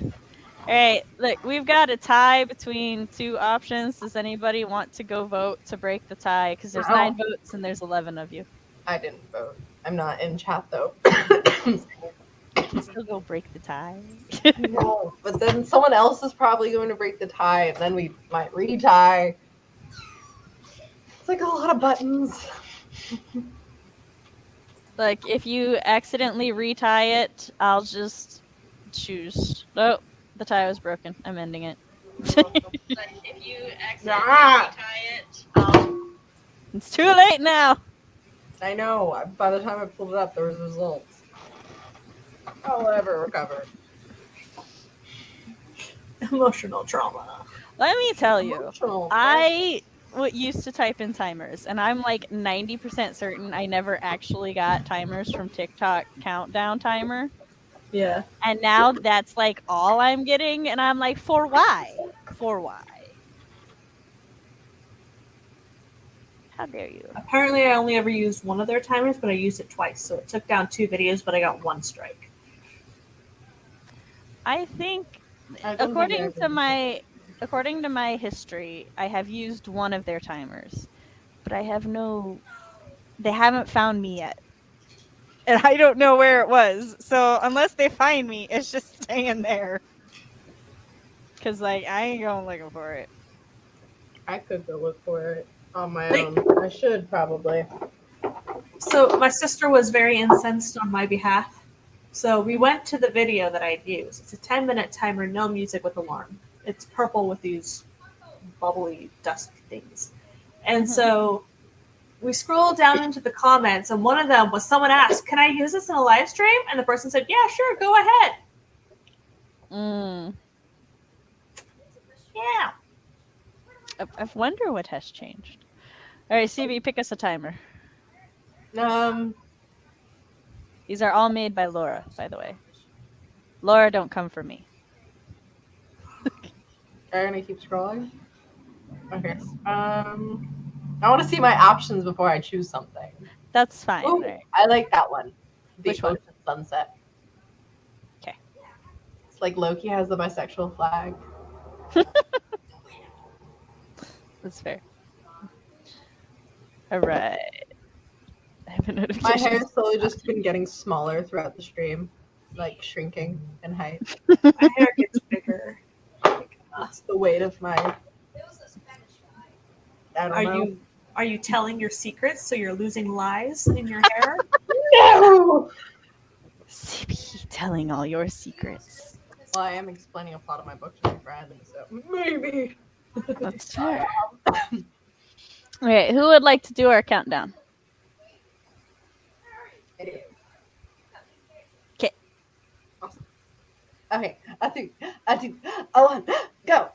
Alright, look, we've got a tie between 2 options. Does anybody want to go vote to break the tie? Because there's 9 votes and there's 11 of you. I didn't vote. I'm not in chat though. You can still go break the tie. No, but then someone else is probably going to break the tie, and then we might retie. It's like a lot of buttons. Like, if you accidentally retie it, I'll just choose. Oh, the tie was broken. I'm ending it. Like, if you accidentally retie it, it's too late now. I know. By the time I pulled it up, there was results. I'll ever recover. Emotional trauma. Let me tell you, Emotional. I used to type in timers, and I'm like 90% certain I never actually got timers from TikTok countdown timer. Yeah. And now that's like all I'm getting, and I'm like, for why? For why? How dare you? Apparently I only ever used one of their timers, but I used it twice. So it took down 2 videos, but I got 1 strike. I think, according to my history, I have used one of their timers, but they haven't found me yet. And I don't know where it was. So unless they find me, it's just staying there. Because, like, I ain't going looking for it. I could go look for it on my own. I should probably. So my sister was very incensed on my behalf. So we went to the video that I'd used. It's a 10-minute timer, no music with alarm. It's purple with these bubbly dust things. And so we scrolled down into the comments, and one of them was someone asked, "Can I use this in a live stream?" And the person said, "Yeah, sure, go ahead." Yeah. I wonder what has changed. All right, CB, pick us a timer. These are all made by Laura, by the way. Laura, don't come for me. Are you gonna keep scrolling? Okay. I want to see my options before I choose something. That's fine. Ooh, right. I like that one. The Which one? Ocean Sunset. Okay. It's like Loki has the bisexual flag. That's fair. All right. I have a My notification. hair slowly just been getting smaller throughout the stream, like shrinking in height. My hair gets bigger. That's the weight of my. I don't know. Are you telling your secrets so you're losing lies in your hair? No! CB telling all your secrets. Well, I am explaining a plot of my book to my friend, so maybe. That's fair. Okay, who would like to do our countdown? Okay. Okay. Awesome. Okay. I think. 1, go.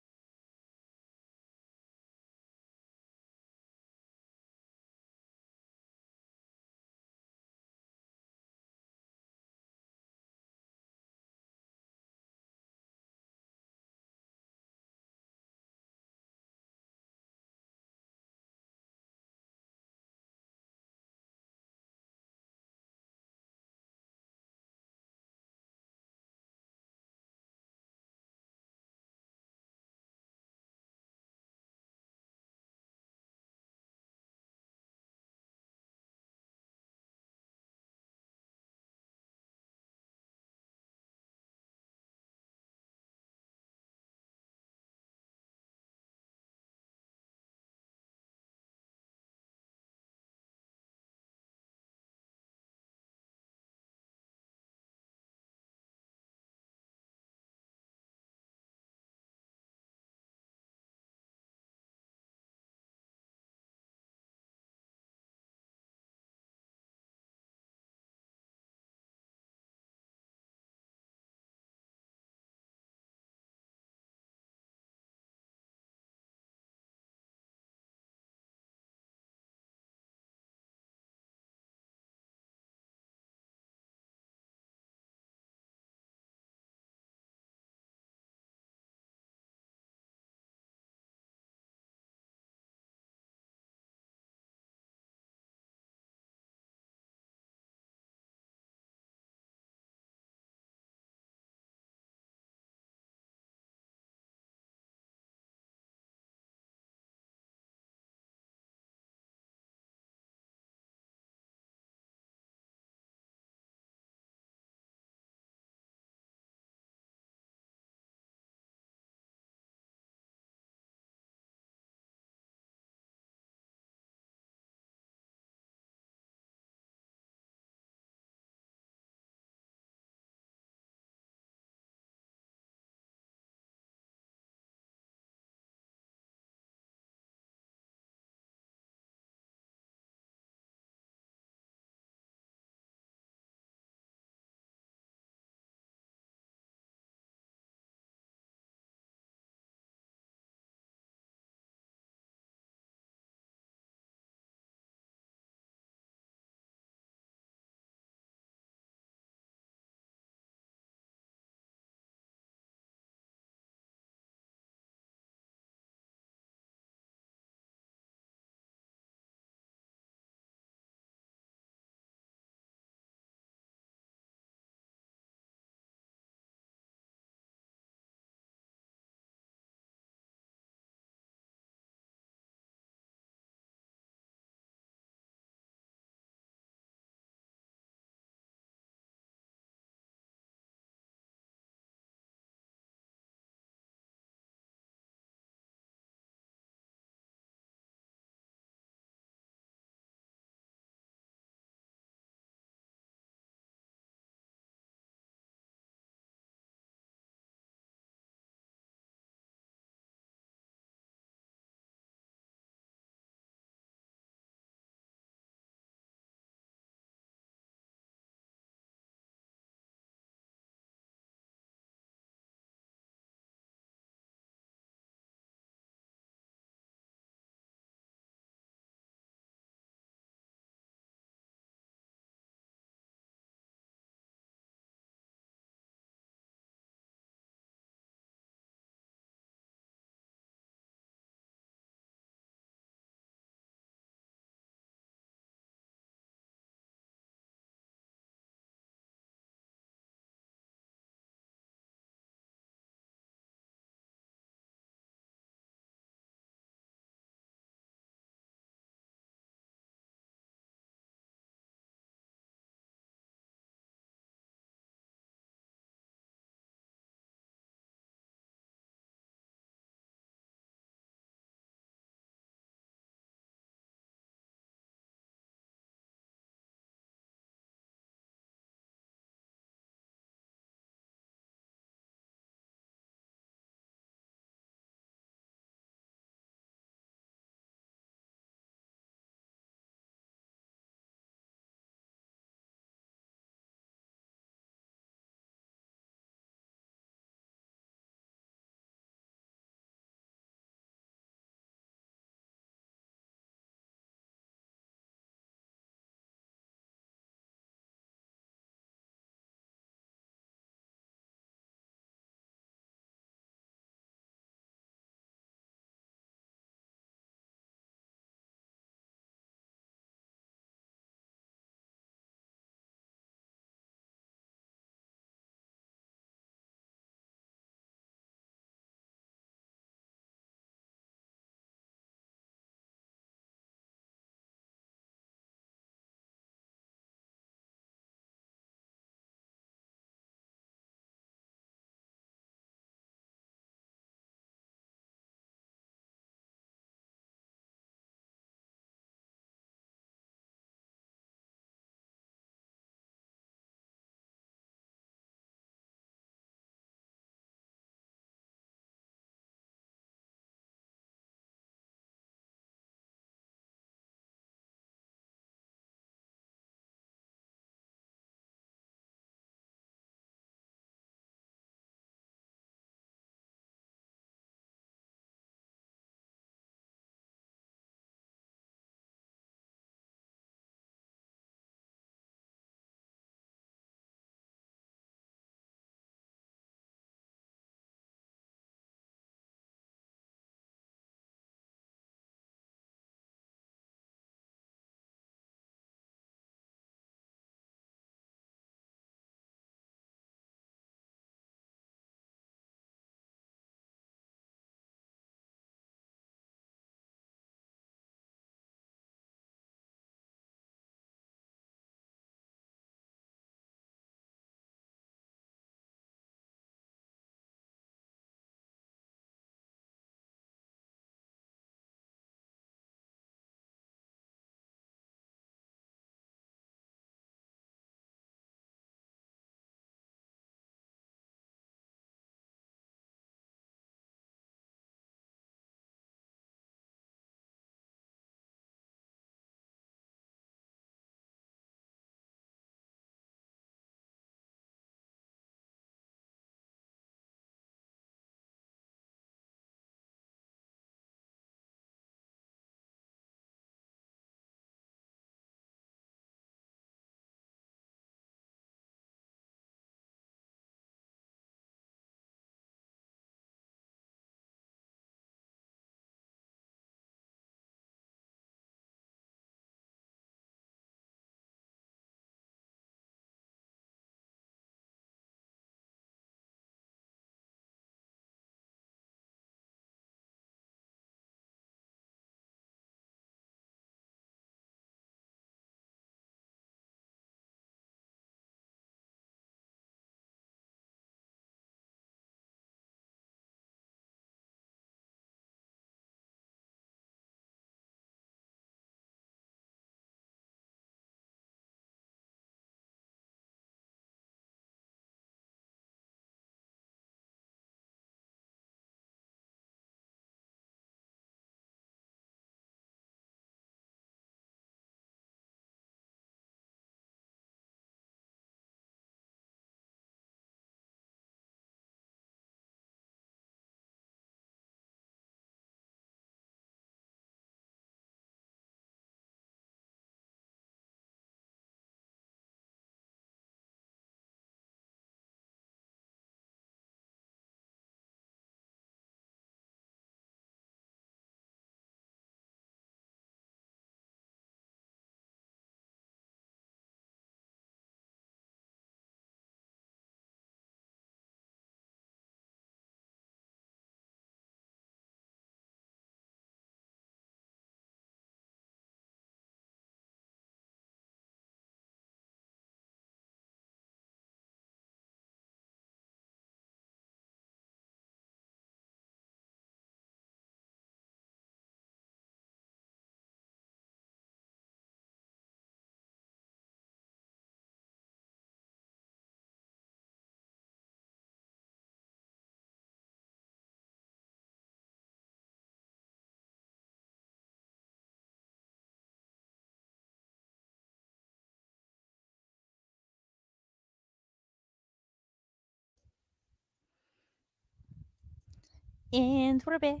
And we're back.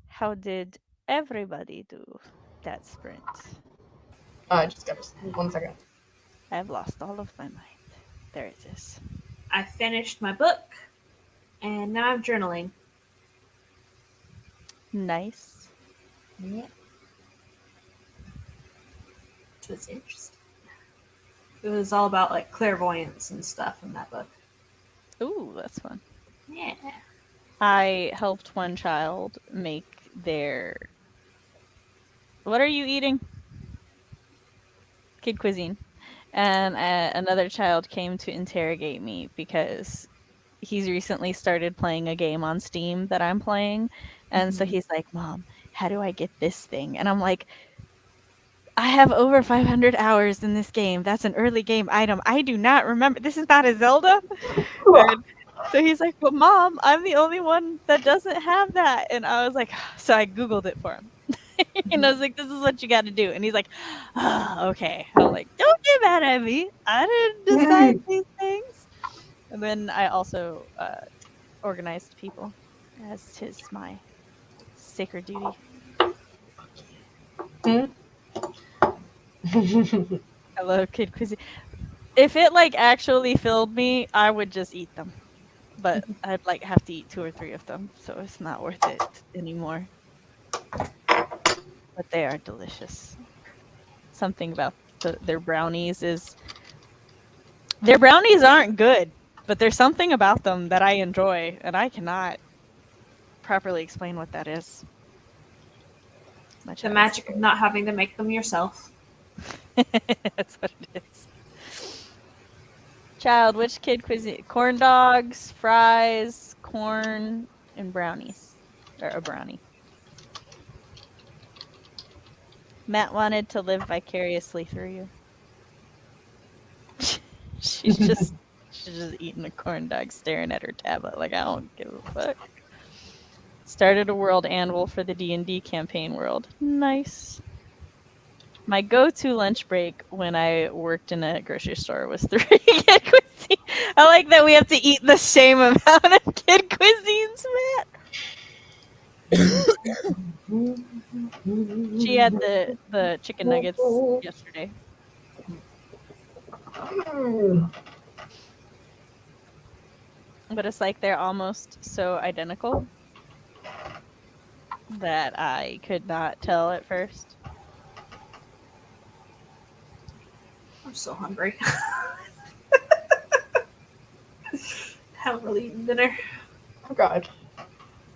How did everybody do that sprint? Just got 1 second. I've lost all of my mind. There it is. I finished my book, and now I'm journaling. Nice. Yeah. It was interesting. It was all about like clairvoyance and stuff in that book. Ooh, that's fun. Yeah. I helped one child make their... What are you eating? Kid cuisine. And another child came to interrogate me because he's recently started playing a game on Steam that I'm playing. And so he's like, Mom, how do I get this thing? And I'm like, I have over 500 hours in this game. That's an early game item. I do not remember. This is not a Zelda. And so he's like, well, Mom, I'm the only one that doesn't have that. And I was like, so I Googled it for him. And I was like, this is what you got to do. And he's like, oh, okay. I'm like, don't get mad at me. I didn't decide these things. And then I also organized people, as 'tis my sacred duty. I love kid cuisine. If it like actually filled me, I would just eat them. But I'd like have to eat 2 or 3 of them, so it's not worth it anymore. But they are delicious. Something about their brownies is... Their brownies aren't good, but there's something about them that I enjoy, and I cannot properly explain what that is. The magic of not having to make them yourself. That's what it is. Child, which kid cuisine? Corn dogs, fries, corn, and brownies. Or a brownie. Matt wanted to live vicariously through you. She's just eating a corn dog, staring at her tablet like, I don't give a fuck. Started a world anvil for the D&D campaign world. Nice. My go-to lunch break when I worked in a grocery store was 3 kid cuisine. I like that we have to eat the same amount of kid cuisines, Matt. She had the chicken nuggets yesterday. But it's like they're almost so identical that I could not tell at first. I'm so hungry. Haven't really eaten dinner. Oh God.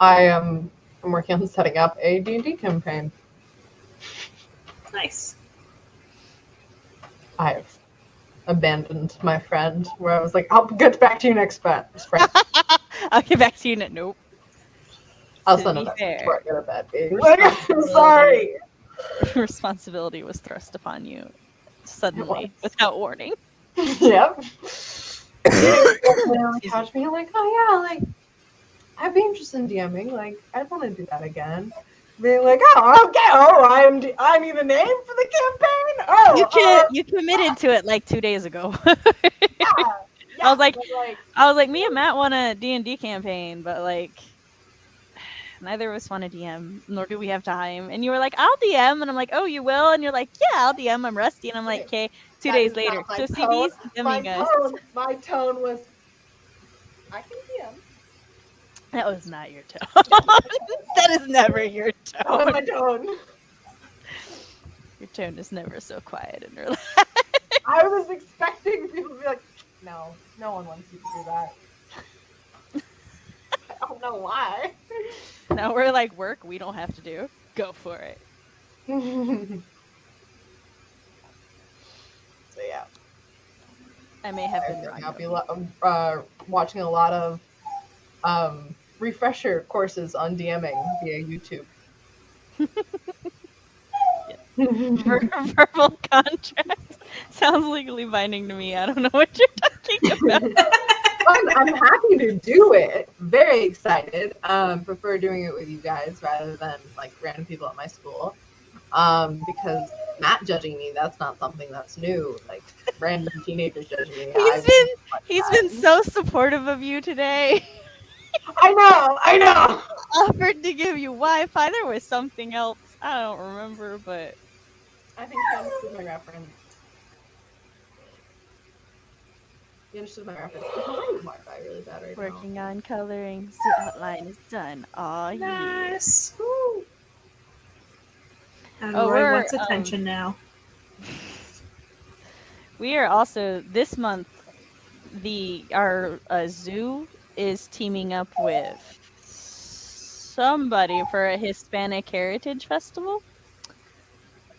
I'm working on setting up a D&D campaign. Nice. I've abandoned my friend where I was like, I'll get back to you next spring. I'll get back to you. Nope. I'll To send a be message fair, before I go to bed. Being like, I'm sorry. Responsibility was thrust upon you suddenly, without warning. Yep. On the couch being like, oh yeah, like I'd be interested in DMing. Like I'd want to do that again. Being like, oh okay, oh I need a name for the campaign. Oh, You committed to it like 2 days ago. yeah. I was like, me and Matt want a D&D campaign, but like neither of us want to DM, nor do we have time. And you were like, I'll DM, and I'm like, oh, you will? And you're like, yeah, I'll DM. I'm rusty, and I'm like, okay. 2 days later, so CB's DMing us. My tone was, I can DM. That was not your tone. That is never your That was tone. my tone. Your tone is never so quiet and relaxed. I was expecting people to be like, no one wants you to do that. I don't know why. Now we're like, work we don't have to do. Go for it. So yeah. I may have been wrong. I'll be watching a lot of refresher courses on DMing via YouTube. Verbal contract sounds legally binding to me. I don't know what you're talking about. I'm happy to do it. Very excited. Prefer doing it with you guys rather than like random people at my school. Because Matt judging me, that's not something that's new. Like random teenagers judging me. He's been so supportive of you today. I know. Offered to give you Wi-Fi. There was something else. I don't remember, but I think you understood my reference. You understood my reference. My Wi-Fi really bad right now. working on coloring. The outline is done. Aw, yeah. Nice. Woo. And Oh, Roy wants attention now. We are also this month. Our zoo is teaming up with somebody for a Hispanic Heritage Festival,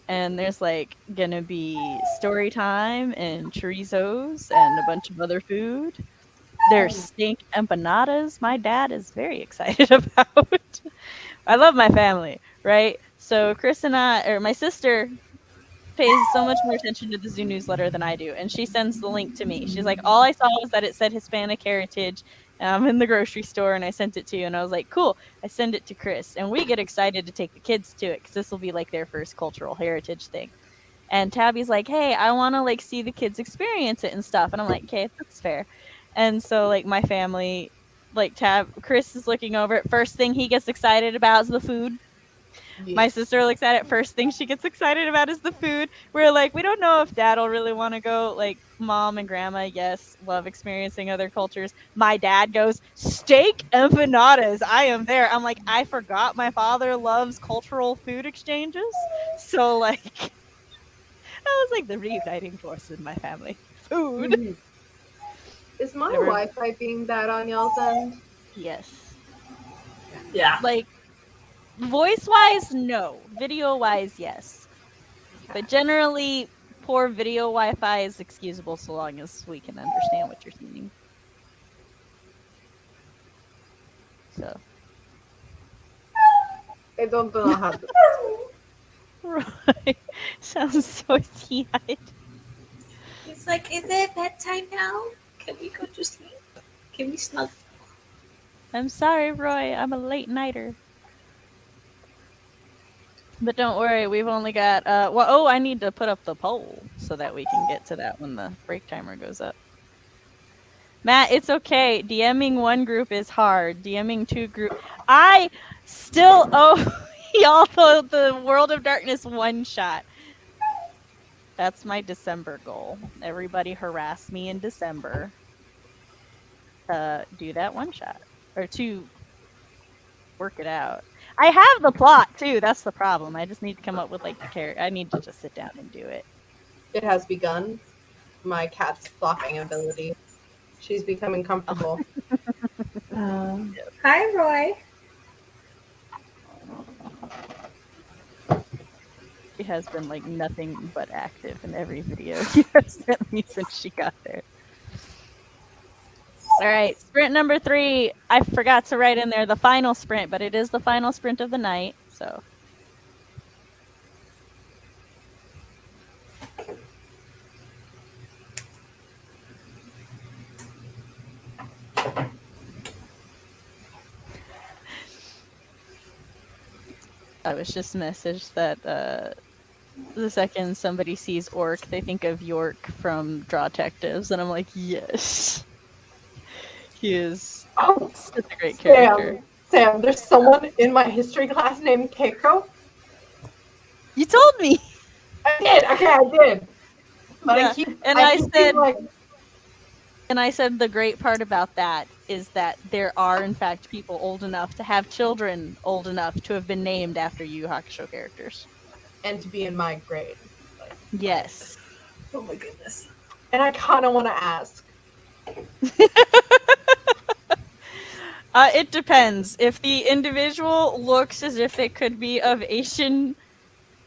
and there's like gonna be story time and chorizos and a bunch of other food. There's stink empanadas. My dad is very excited about. I love my family, right? So Chris and my sister pays so much more attention to the zoo newsletter than I do, and she sends the link to me. She's like, all I saw was that it said Hispanic Heritage in the grocery store, and I sent it to you, and I was like, cool. I send it to Chris, and we get excited to take the kids to it because this will be like their first cultural heritage thing. And Tabby's like, hey, I want to like see the kids experience it and stuff, and I'm like, okay, that's fair. And so like my family, like Chris is looking over it. First thing he gets excited about is the food. Yeah. My sister looks at it. First thing she gets excited about is the food. We're like, we don't know if dad'll really want to go. Like, mom and grandma, yes, love experiencing other cultures. My dad goes, steak empanadas. I am there. I'm like, I forgot my father loves cultural food exchanges. So, like, that was like the reuniting force in my family. Food. Mhm. Is my Wi-Fi being bad on y'all's end? Yes. Yeah. Like, voice-wise, no. Video-wise, yes. But generally, poor video Wi-Fi is excusable so long as we can understand what you're saying. So. I don't know how to. Right. Sounds so teary-eyed. It's like, is it bedtime now? Can we go to sleep? Can we snuggle? I'm sorry, Roy. I'm a late nighter. But don't worry, we've only got I need to put up the poll so that we can get to that when the break timer goes up. Matt, it's okay. DMing one group is hard. DMing two group. I still owe y'all the World of Darkness one shot. That's my December goal. Everybody harass me in December. Do that one shot. Or to work it out. I have the plot too. That's the problem. I just need to come up with like the character. I need to just sit down and do it. It has begun. My cat's flopping ability. She's becoming comfortable. Hi, Roy. She has been like nothing but active in every video you have sent me since she got there. All right, sprint number 3. I forgot to write in there the final sprint, but it is the final sprint of the night, so. I was just messaged that the second somebody sees Orc, they think of York from Draw Detectives, and I'm like, yes. He is such a great character. Sam, there's someone in my history class named Keiko. You told me! I did, okay, I did. But yeah. I said the great part about that is that there are, in fact, people old enough to have children old enough to have been named after Yu Yu Hakusho characters. And to be in my grade. Yes. Oh my goodness. And I kind of want to ask. It depends. If the individual looks as if it could be of Asian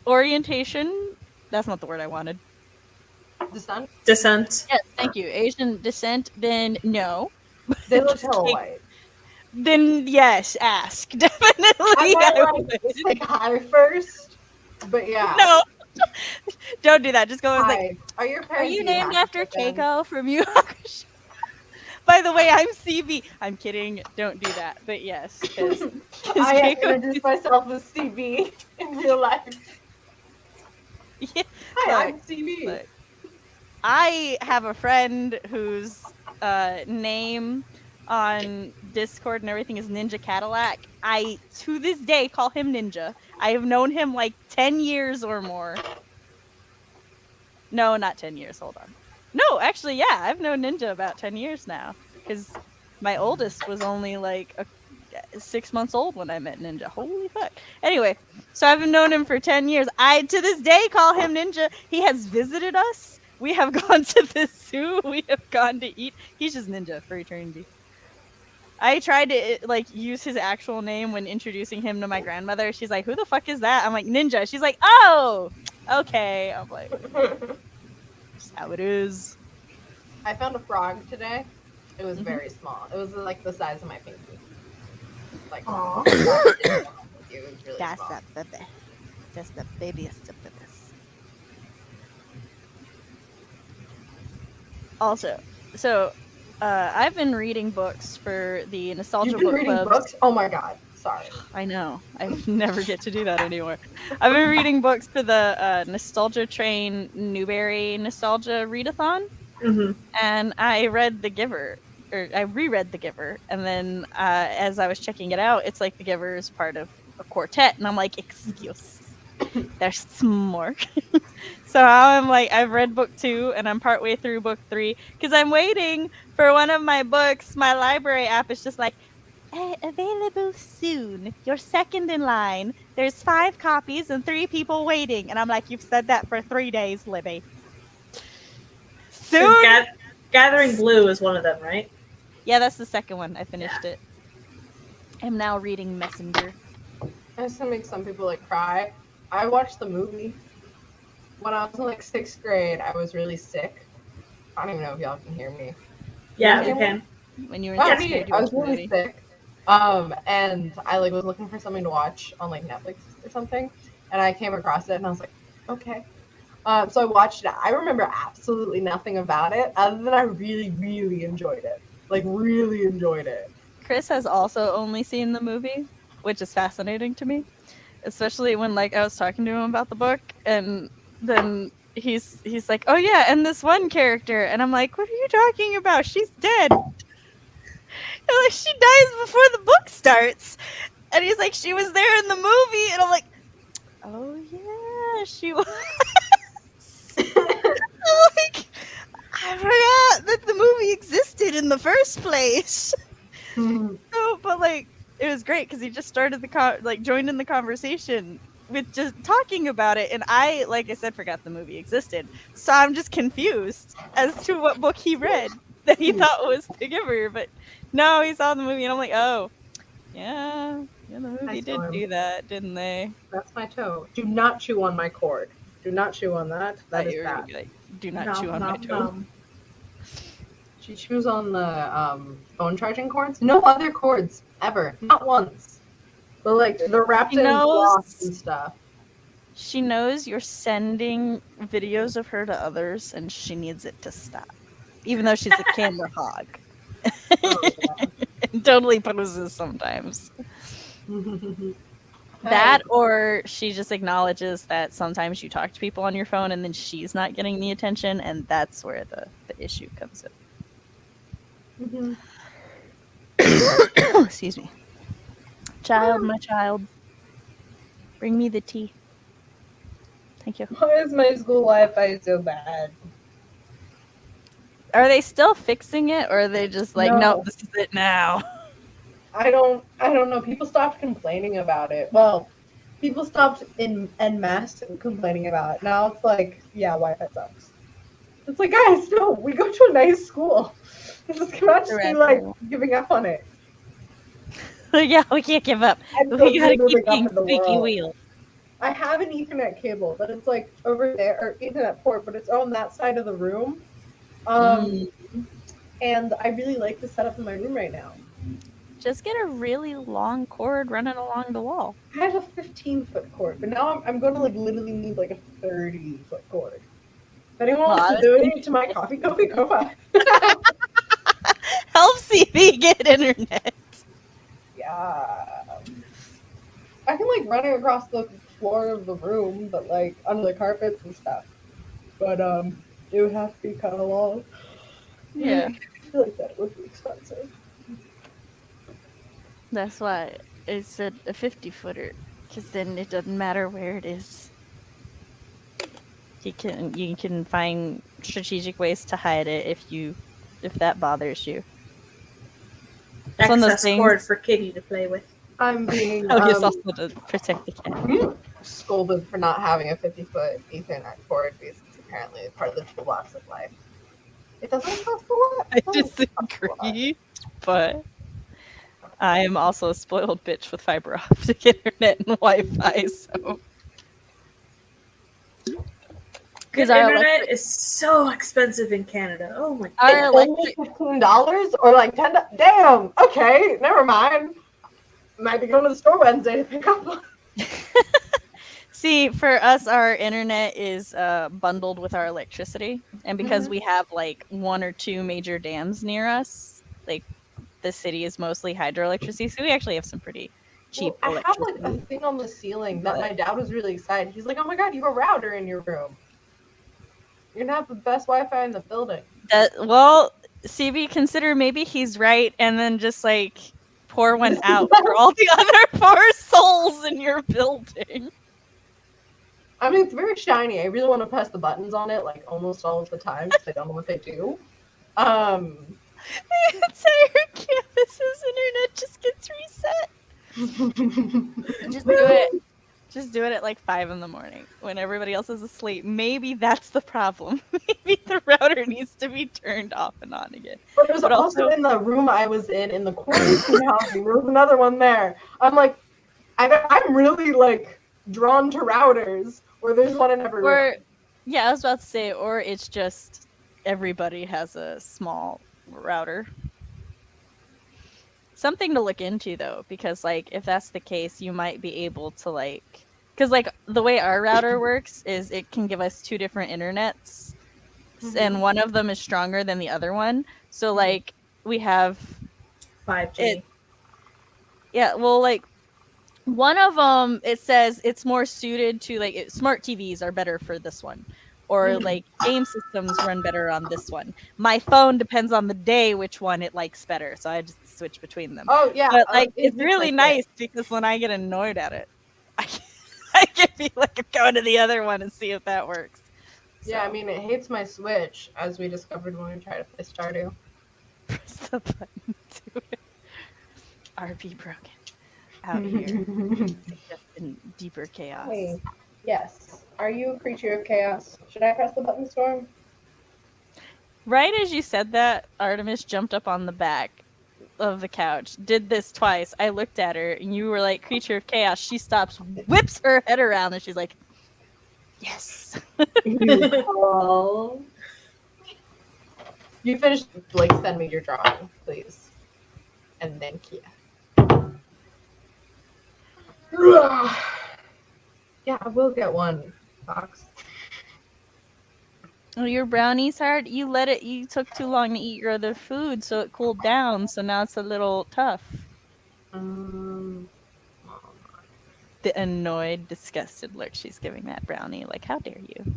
orientation, that's not the word I wanted. Descent? Descent. Yes, thank you. Asian descent, then no. They look hella white. Then yes, ask. Definitely. I might say hi first, but yeah. No. Don't do that. Just go with like, are your parents are you named after Keiko from Yu Yu Hakusho? By the way, I'm CB. I'm kidding. Don't do that. But yes. I introduced myself as CB in real life. Yeah. Hi, I'm CB. Look. I have a friend whose name on Discord and everything is Ninja Cadillac. I, to this day, call him Ninja. I have known him like 10 years or more. No, not 10 years. Hold on. No, actually, yeah, I've known Ninja about 10 years now. Because my oldest was only like 6 months old when I met Ninja. Holy fuck. Anyway, so I've known him for 10 years. I, to this day, call him Ninja. He has visited us. We have gone to the zoo. We have gone to eat. He's just Ninja for eternity. I tried to like use his actual name when introducing him to my grandmother. She's like, "Who the fuck is that?" I'm like, "Ninja." She's like, "Oh, okay." I'm like, "That's how it is." I found a frog today. It was very small. It was like the size of my pinky. Like, Aw. it was really That's small. the baby. That's the babyest of babies. Also, so I've been reading books for the Nostalgia You've been Book reading Clubs. books? Oh my god. Sorry. I know. I never get to do that anymore. I've been reading books for the Nostalgia Train Newberry Nostalgia Readathon, Mm-hmm. and I read The Giver, or I reread The Giver, and then as I was checking it out, it's like The Giver is part of a quartet, and I'm like, excuse, there's more. So I'm like, I've read book 2, and I'm partway through book 3, because I'm waiting for one of my books. My library app is just like, available soon. You're second in line. There's 5 copies and 3 people waiting. And I'm like, you've said that for 3 days, Libby. Soon? Gathering Blue is one of them, right? Yeah, that's the second one. I finished it. I'm now reading Messenger. I just to make some people like cry. I watched the movie. When I was in like 6th grade, I was really sick. I don't even know if y'all can hear me. Yeah, we can. When you were in 6th grade, you I watched was the really movie. sick. And I like was looking for something to watch on like Netflix or something, and I came across it, and I was like, okay. So I watched it. I remember absolutely nothing about it, other than I really, really enjoyed it. Like, really enjoyed it. Chris has also only seen the movie, which is fascinating to me, especially when like I was talking to him about the book, and then he's like, "Oh yeah, and this one character," and I'm like, "What are you talking about? She's dead." And like, she dies before the book starts, and he's like, "She was there in the movie," and I'm like, "Oh yeah, she was." I'm like, I forgot that the movie existed in the first place. So, but like, it was great because he just started joined in the conversation with just talking about it, and I, like I said, forgot the movie existed. So I'm just confused as to what book he read that he thought was The Giver, but no, he saw the movie, and I'm like, oh, yeah, the movie did do that, didn't they? That's my toe. Do not chew on my cord. Do not chew on that. That is You were gonna bad. be like, do not chew on my toe. She chews on the phone charging cords. No other cords ever. Not once. But like they're wrapped in cloth and stuff. She knows you're sending videos of her to others, and she needs it to stop, even though she's a camera hog. Oh, yeah. And totally poses sometimes. That, or she just acknowledges that sometimes you talk to people on your phone, and then she's not getting the attention, and that's where the issue comes in. Excuse me. Child, my child. Bring me the tea. Thank you. Why is my school Wi-Fi so bad? Are they still fixing it, or are they just like, No. nope, this is it now? I don't know. People stopped complaining about it. Well, people stopped en masse complaining about it. Now it's like, yeah, Wi-Fi sucks. It's like, guys, no, we go to a nice school. Just cannot just be like giving up on it. Yeah, we can't give up. We gotta keep being squeaky wheel. I have an Ethernet cable, but it's like over there, or Ethernet port, but it's on that side of the room. And I really like the setup in my room right now. Just get a really long cord running along the wall. I have a 15-foot cord, but now I'm going to like literally need like a 30-foot cord. If anyone wants to donate to my coffee, go by. Help CB get internet. Yeah. I can like run it across the floor of the room, but like under the carpets and stuff. But it would have to be kind of long. Yeah. I feel like that would be expensive. That's why it's a 50-footer, because then it doesn't matter where it is. You can find strategic ways to hide it if that bothers you. It's one of those Excess things. cord for Kitty to play with. I'm being Yes, also to protect the cat. scolded for not having a 50-foot Ethernet cord because it's apparently part of the toolbox of life. It doesn't cost a lot. I disagree, but I am also a spoiled bitch with fiber optic internet and Wi-Fi, so. Good internet is so expensive in Canada. Oh my god. Only $15 or like $10. Damn. Okay, never mind. Might be going to the store Wednesday to pick up one. See, for us, our internet is bundled with our electricity, and because we have like 1 or 2 major dams near us, like the city is mostly hydroelectricity, so we actually have some pretty cheap electricity. I have like a thing on the ceiling that my dad was really excited. He's like, "Oh my god, you have a router in your room. You're gonna have the best Wi-Fi in the building." Well, CB, consider maybe he's right, and then just like pour one out for all the other 4 souls in your building. I mean, it's very shiny. I really want to press the buttons on it like almost all of the time because I don't know what they do. The entire campus's internet just gets reset. Just do it. Just do it at like 5 in the morning when everybody else is asleep. Maybe that's the problem. Maybe the router needs to be turned off and on again. But there's also in the room I was in the quarantine housing, there was another one there. I'm like, I'm really like drawn to routers where there's one in every room. Yeah, I was about to say, or it's just everybody has a small router. Something to look into though, because like if that's the case, you might be able to like, because like the way our router works is it can give us 2 different internets, and one of them is stronger than the other one. So like we have 5G. Yeah, well, like one of them, it says it's more suited to like smart TVs are better for this one, or like game systems run better on this one. My phone depends on the day which one it likes better, so I just switch between them. Oh yeah, but like it's really nice because when I get annoyed at it, I can be like, I'm going to the other one and see if that works. Yeah, I mean it hates my Switch, as we discovered when we tried to play Stardew. Press the button to it. RP broken. Out here. In deeper chaos. Hey, yes. Are you a creature of chaos? Should I press the button, Storm? Right as you said that, Artemis jumped up on the back of the couch, did this twice. I looked at her, and you were like, creature of chaos. She stops, whips her head around, and she's like, yes. You finished, like, send me your drawing, please. And thank you. Yeah, I will get one, Fox. Oh, your brownie's hard. You took too long to eat your other food, so it cooled down, so now it's a little tough. The annoyed, disgusted look she's giving that brownie. Like, how dare you?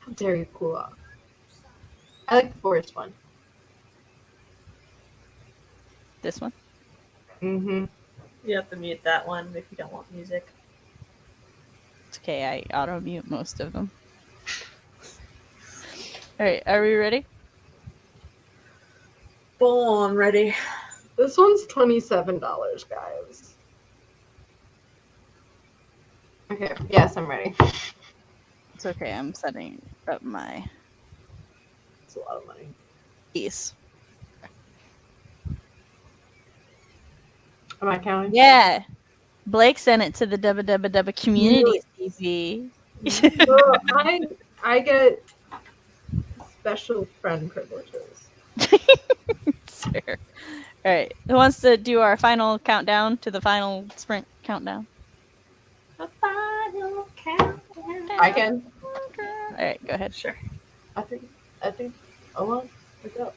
How dare you cool off? I like the forest one. This one? You have to mute that one if you don't want music. It's okay, I auto-mute most of them. Alright, are we ready? Born ready. This one's $27, guys. Okay, yes, I'm ready. It's okay, I'm setting up my... It's a lot of money. Piece. Am I counting? Yeah! Blake sent it to the WWW community C.B. Well, I get special friend privileges. Sure. Alright, who wants to do our final countdown to the final sprint countdown? The final countdown. I can. Alright, go ahead. Sure. I think, let's go.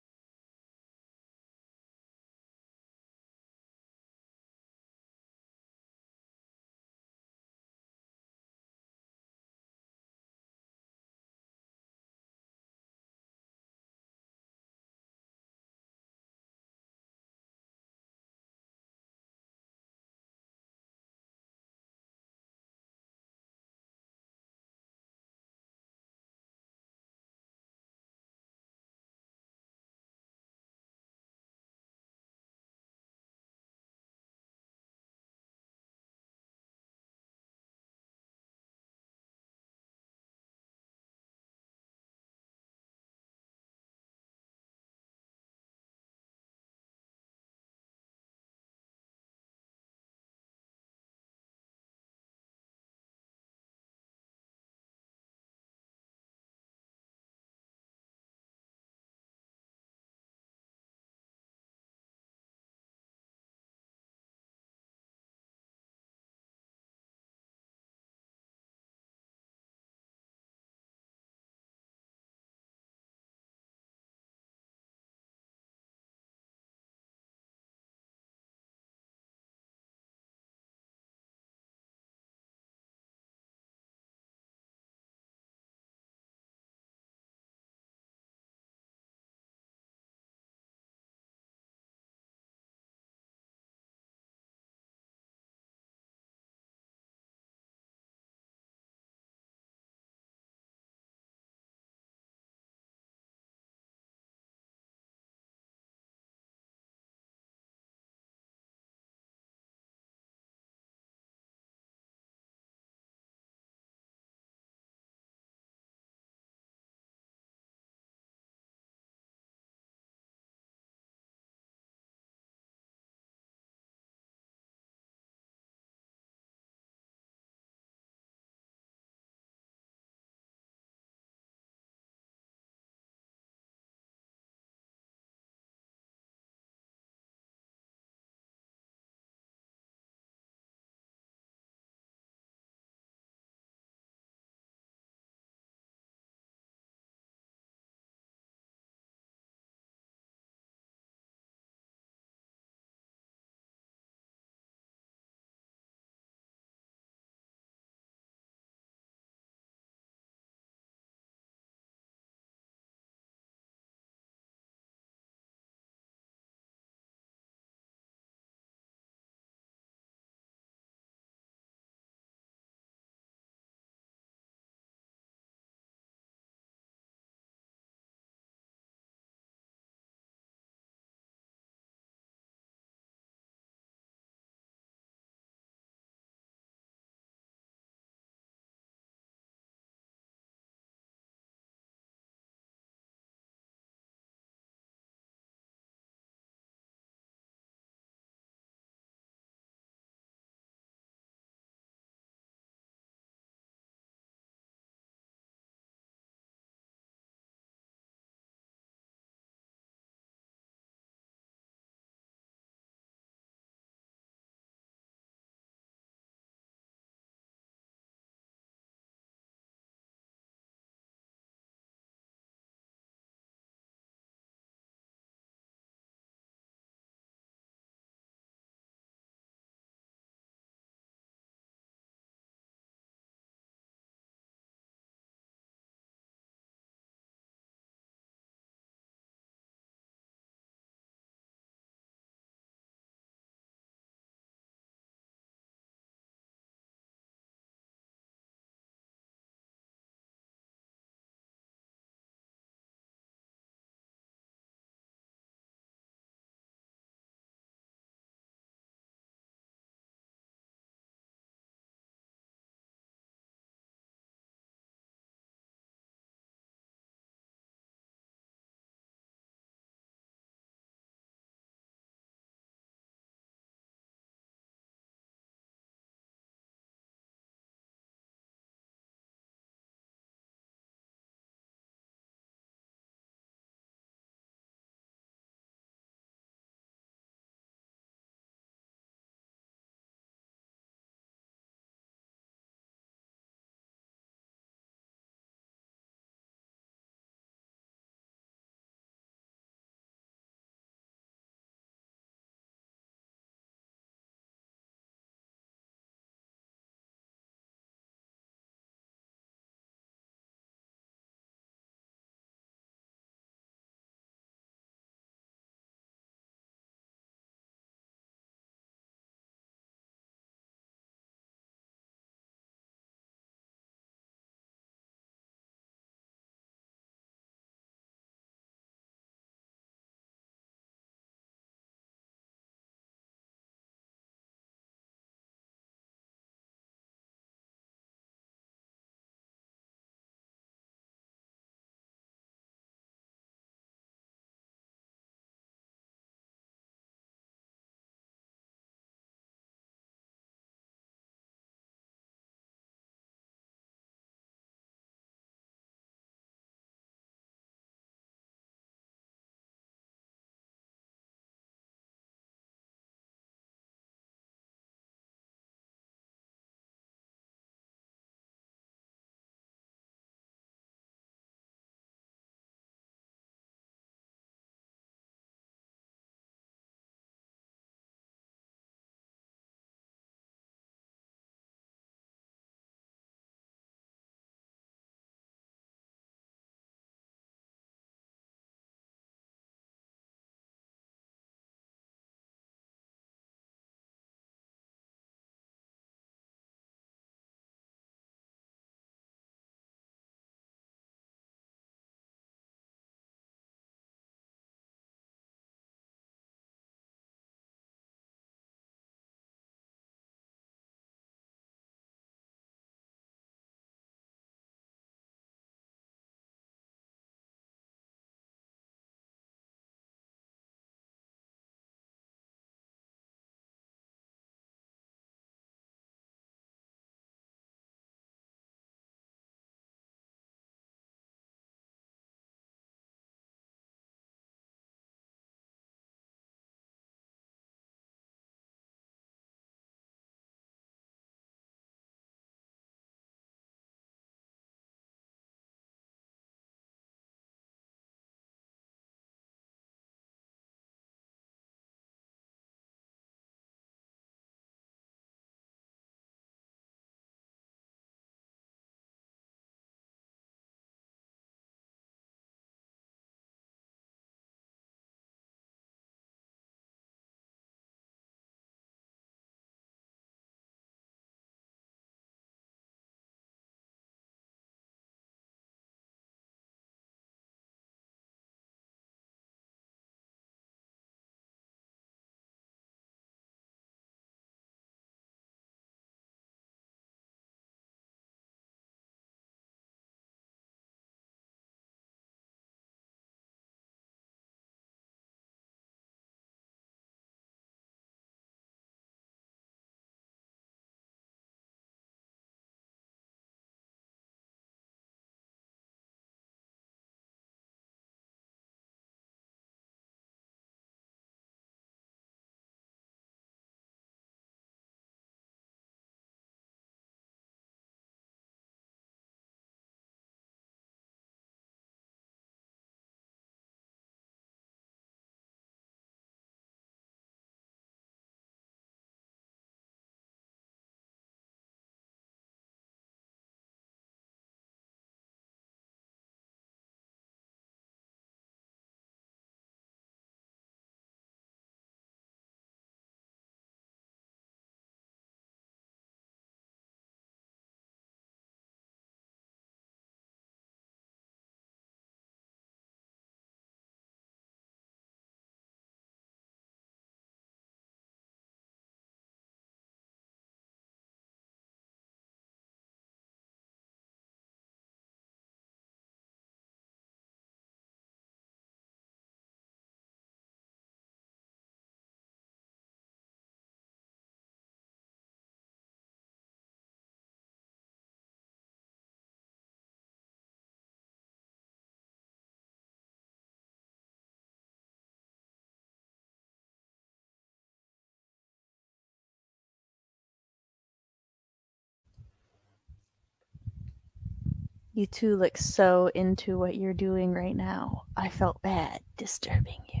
You two look so into what you're doing right now. I felt bad disturbing you.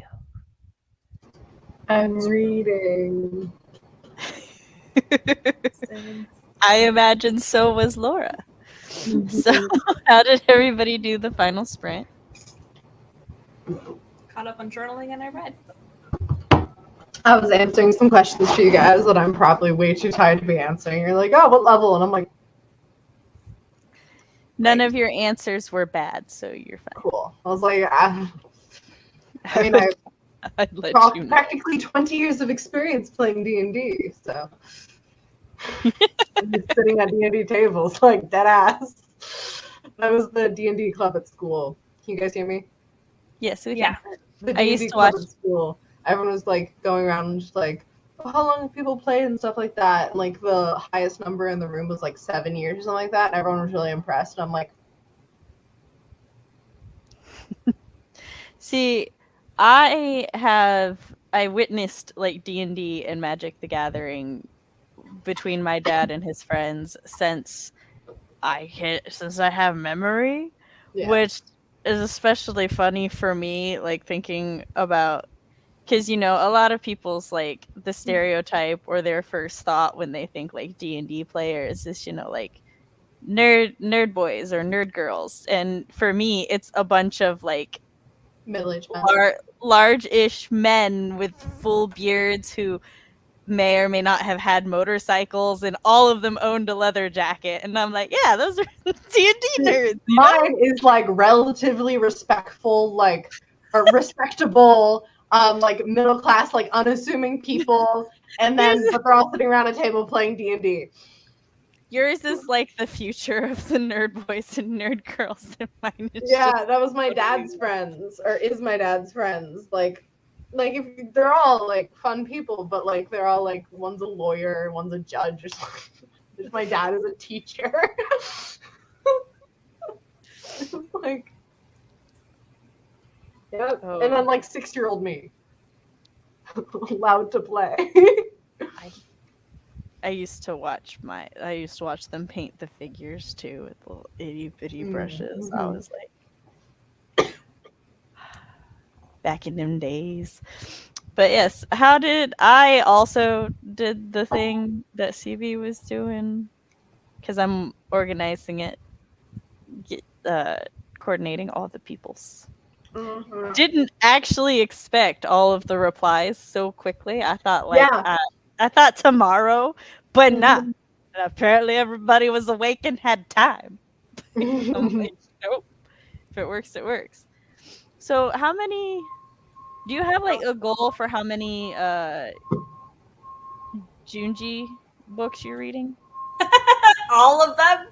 I'm reading. I imagine so was Laura. So, how did everybody do the final sprint? Caught up on journaling and I read. I was answering some questions for you guys that I'm probably way too tired to be answering. You're like, oh, what level? And I'm like, None of your answers were bad, so you're fine. cool. I was like, I mean, I've got practically 20 years of experience playing D&D, so I'm just sitting at D&D tables like dead ass. That was the D&D club at school. Can you guys hear me? Yes, we can. The I D&D used to club watch. at school. Everyone was like going around and just like, oh, how long have people played and stuff like that. And like the highest number in the room was like 7 years or something like that. And everyone was really impressed. And I'm like, See, I witnessed like D&D and Magic the Gathering between my dad and his friends since I have memory, yeah. which is especially funny for me, like thinking about, because a lot of people's like the stereotype or their first thought when they think like D&D players is like nerd boys or nerd girls, and for me it's a bunch of like Middle-aged men. Large-ish men with full beards who may or may not have had motorcycles, and all of them owned a leather jacket. And I'm like, yeah, those are D&D nerds. Mine is like relatively respectful, like or respectable, like middle class, like unassuming people, and then but they're all sitting around a table playing D&D. Yours is like the future of the nerd boys and nerd girls, and mine is that was my dad's friends, or is my dad's friends. Like if they're all like fun people, but like they're all like one's a lawyer, one's a judge, or something. My dad is a teacher. Like, yep. Oh. And then like 6-year-old me, allowed to play. I used to watch them paint the figures too with little itty bitty brushes. I was like, back in them days. But yes, I also did the thing that CB was doing, because I'm organizing it, coordinating all the peoples. Mm-hmm. Didn't actually expect all of the replies so quickly. I thought I thought tomorrow, but not. And apparently everybody was awake and had time. I'm like, nope. If it works, it works. So do you have like a goal for how many Junji books you're reading? All of them?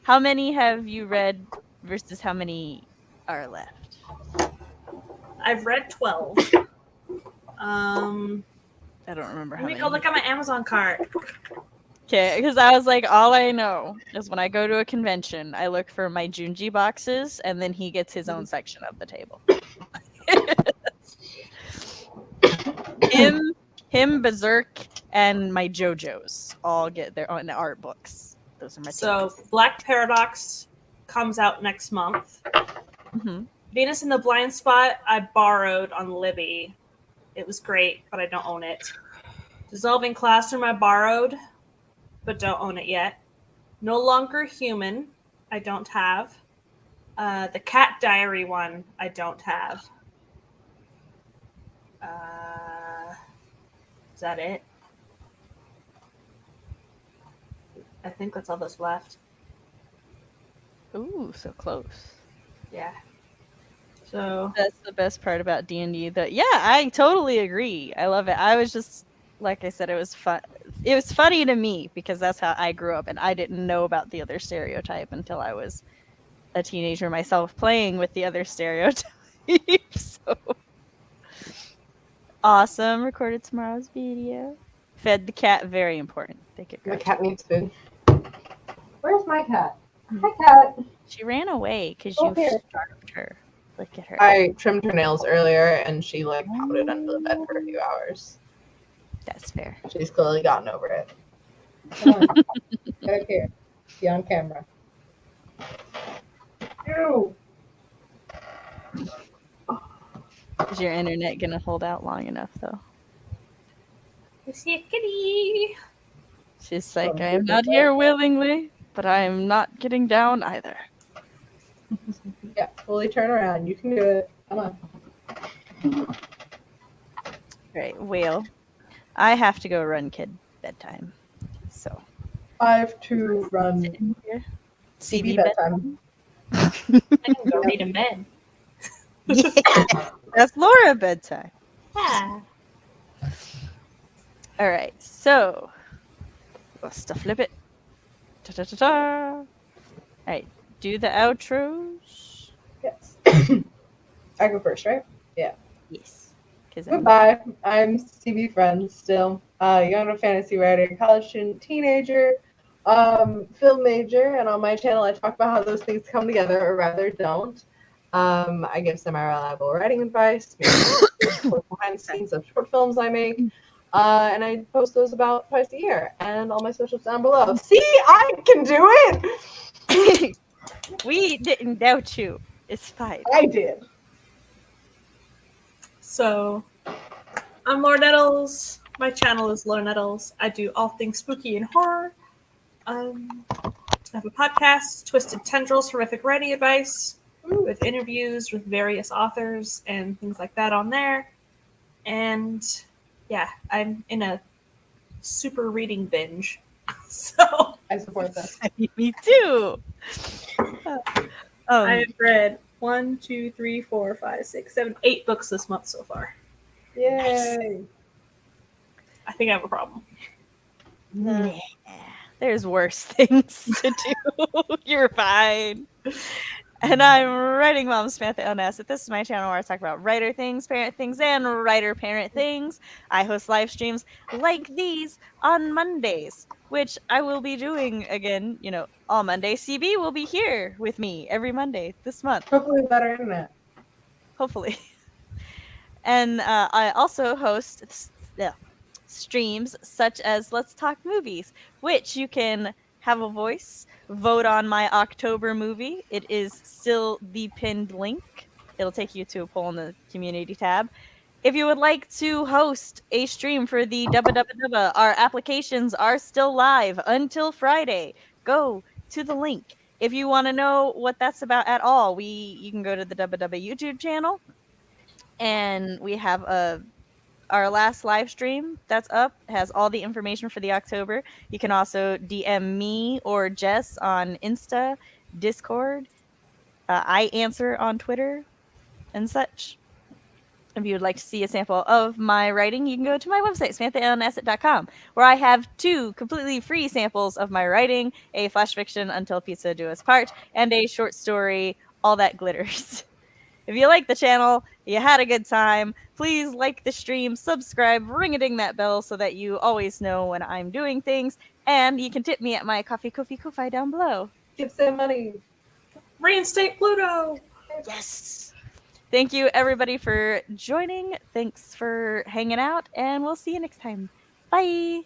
How many have you read versus how many are left? I've read 12. I don't remember how many. Let me go look at my Amazon cart. Okay, because I was like, all I know is when I go to a convention, I look for my Junji boxes, and then he gets his own section of the table. him, Berserk, and my JoJo's all get their own art books. Those are my favorites. Black Paradox comes out next month. Mm-hmm. Venus in the Blind Spot I borrowed on Libby. It was great, but I don't own it. Dissolving Classroom I borrowed, but don't own it yet. No Longer Human I don't have. The Cat Diary one I don't have. Is that it? I think that's all that's left. Ooh, so close. Yeah. So that's the best part about D&D. I totally agree. I love it. I was just, like I said, it was fun. It was funny to me because that's how I grew up, and I didn't know about the other stereotype until I was a teenager myself playing with the other stereotype. So awesome. Recorded tomorrow's video. Fed the cat. Very important. The cat needs food. Where's my cat? Hi, cat. She ran away because you starved her. Look at her. I trimmed her nails earlier, and she like pouted under the bed for a few hours. That's fair. She's clearly gotten over it. Come on. Get up here. Be on camera. Ew. Is your internet gonna hold out long enough, though? I see a kitty. She's like, I am not here willingly, but I am not getting down either. Yeah, fully turn around. You can do it. Come on. Great, well, I have to go run kid bedtime. So, I have to run here. CB bedtime. I can go read a med. Yeah, that's Laura bedtime. Yeah. All right, so let's flip it. Ta-ta-ta-ta. All right, do the outros. Yes. I go first, right? Yes. 'Cause Goodbye. I'm CB Ferrenz still. Young fantasy writer, college student, teenager, film major, and on my channel I talk about how those things come together, or rather don't. I give semi-reliable writing advice, behind the scenes of short films I make, and I post those about twice a year, and all my socials down below. See, I can do it! we didn't doubt you. It's fine. I did. So, I'm Laura Nettles. My channel is Laura Nettles. I do all things spooky and horror. I have a podcast, Twisted Tendrils, Horrific Writing Advice, with interviews with various authors and things like that on there. And yeah, I'm in a super reading binge. So I support this. Me too. I have read 1, 2, 3, 4, 5, 6, 7, 8 books this month so far. Yay! I think I have a problem. Nah. There's worse things to do. You're fine. And I'm writing mom Samantha on Nasset. This is my channel where I talk about writer things, parent things, and writer-parent things. I host live streams like these on Mondays, which I will be doing again, all Monday. CB will be here with me every Monday this month. Hopefully better internet. Hopefully. And I also host streams such as Let's Talk Movies, which you can have a voice, vote on my October movie. It is still the pinned link. It'll take you to a poll in the community tab. If you would like to host a stream for the Dubba Dubba Dubba, our applications are still live until Friday. Go to the link. If you want to know what that's about at all, you can go to the Dubba Dubba YouTube channel, and we have our last live stream that's up has all the information for the October. You can also DM me or Jess on Insta, Discord. I answer on Twitter and such. If you would like to see a sample of my writing, you can go to my website, SamanthaNasset.com, where I have 2 completely free samples of my writing, a flash fiction, Until Pizza Do Us Part, and a short story, All That Glitters. If you like the channel, you had a good time, please like the stream, subscribe, ring-a-ding that bell so that you always know when I'm doing things, and you can tip me at my Ko-fi down below. Give some money. Reinstate Pluto! Yes! Thank you, everybody, for joining. Thanks for hanging out, and we'll see you next time. Bye!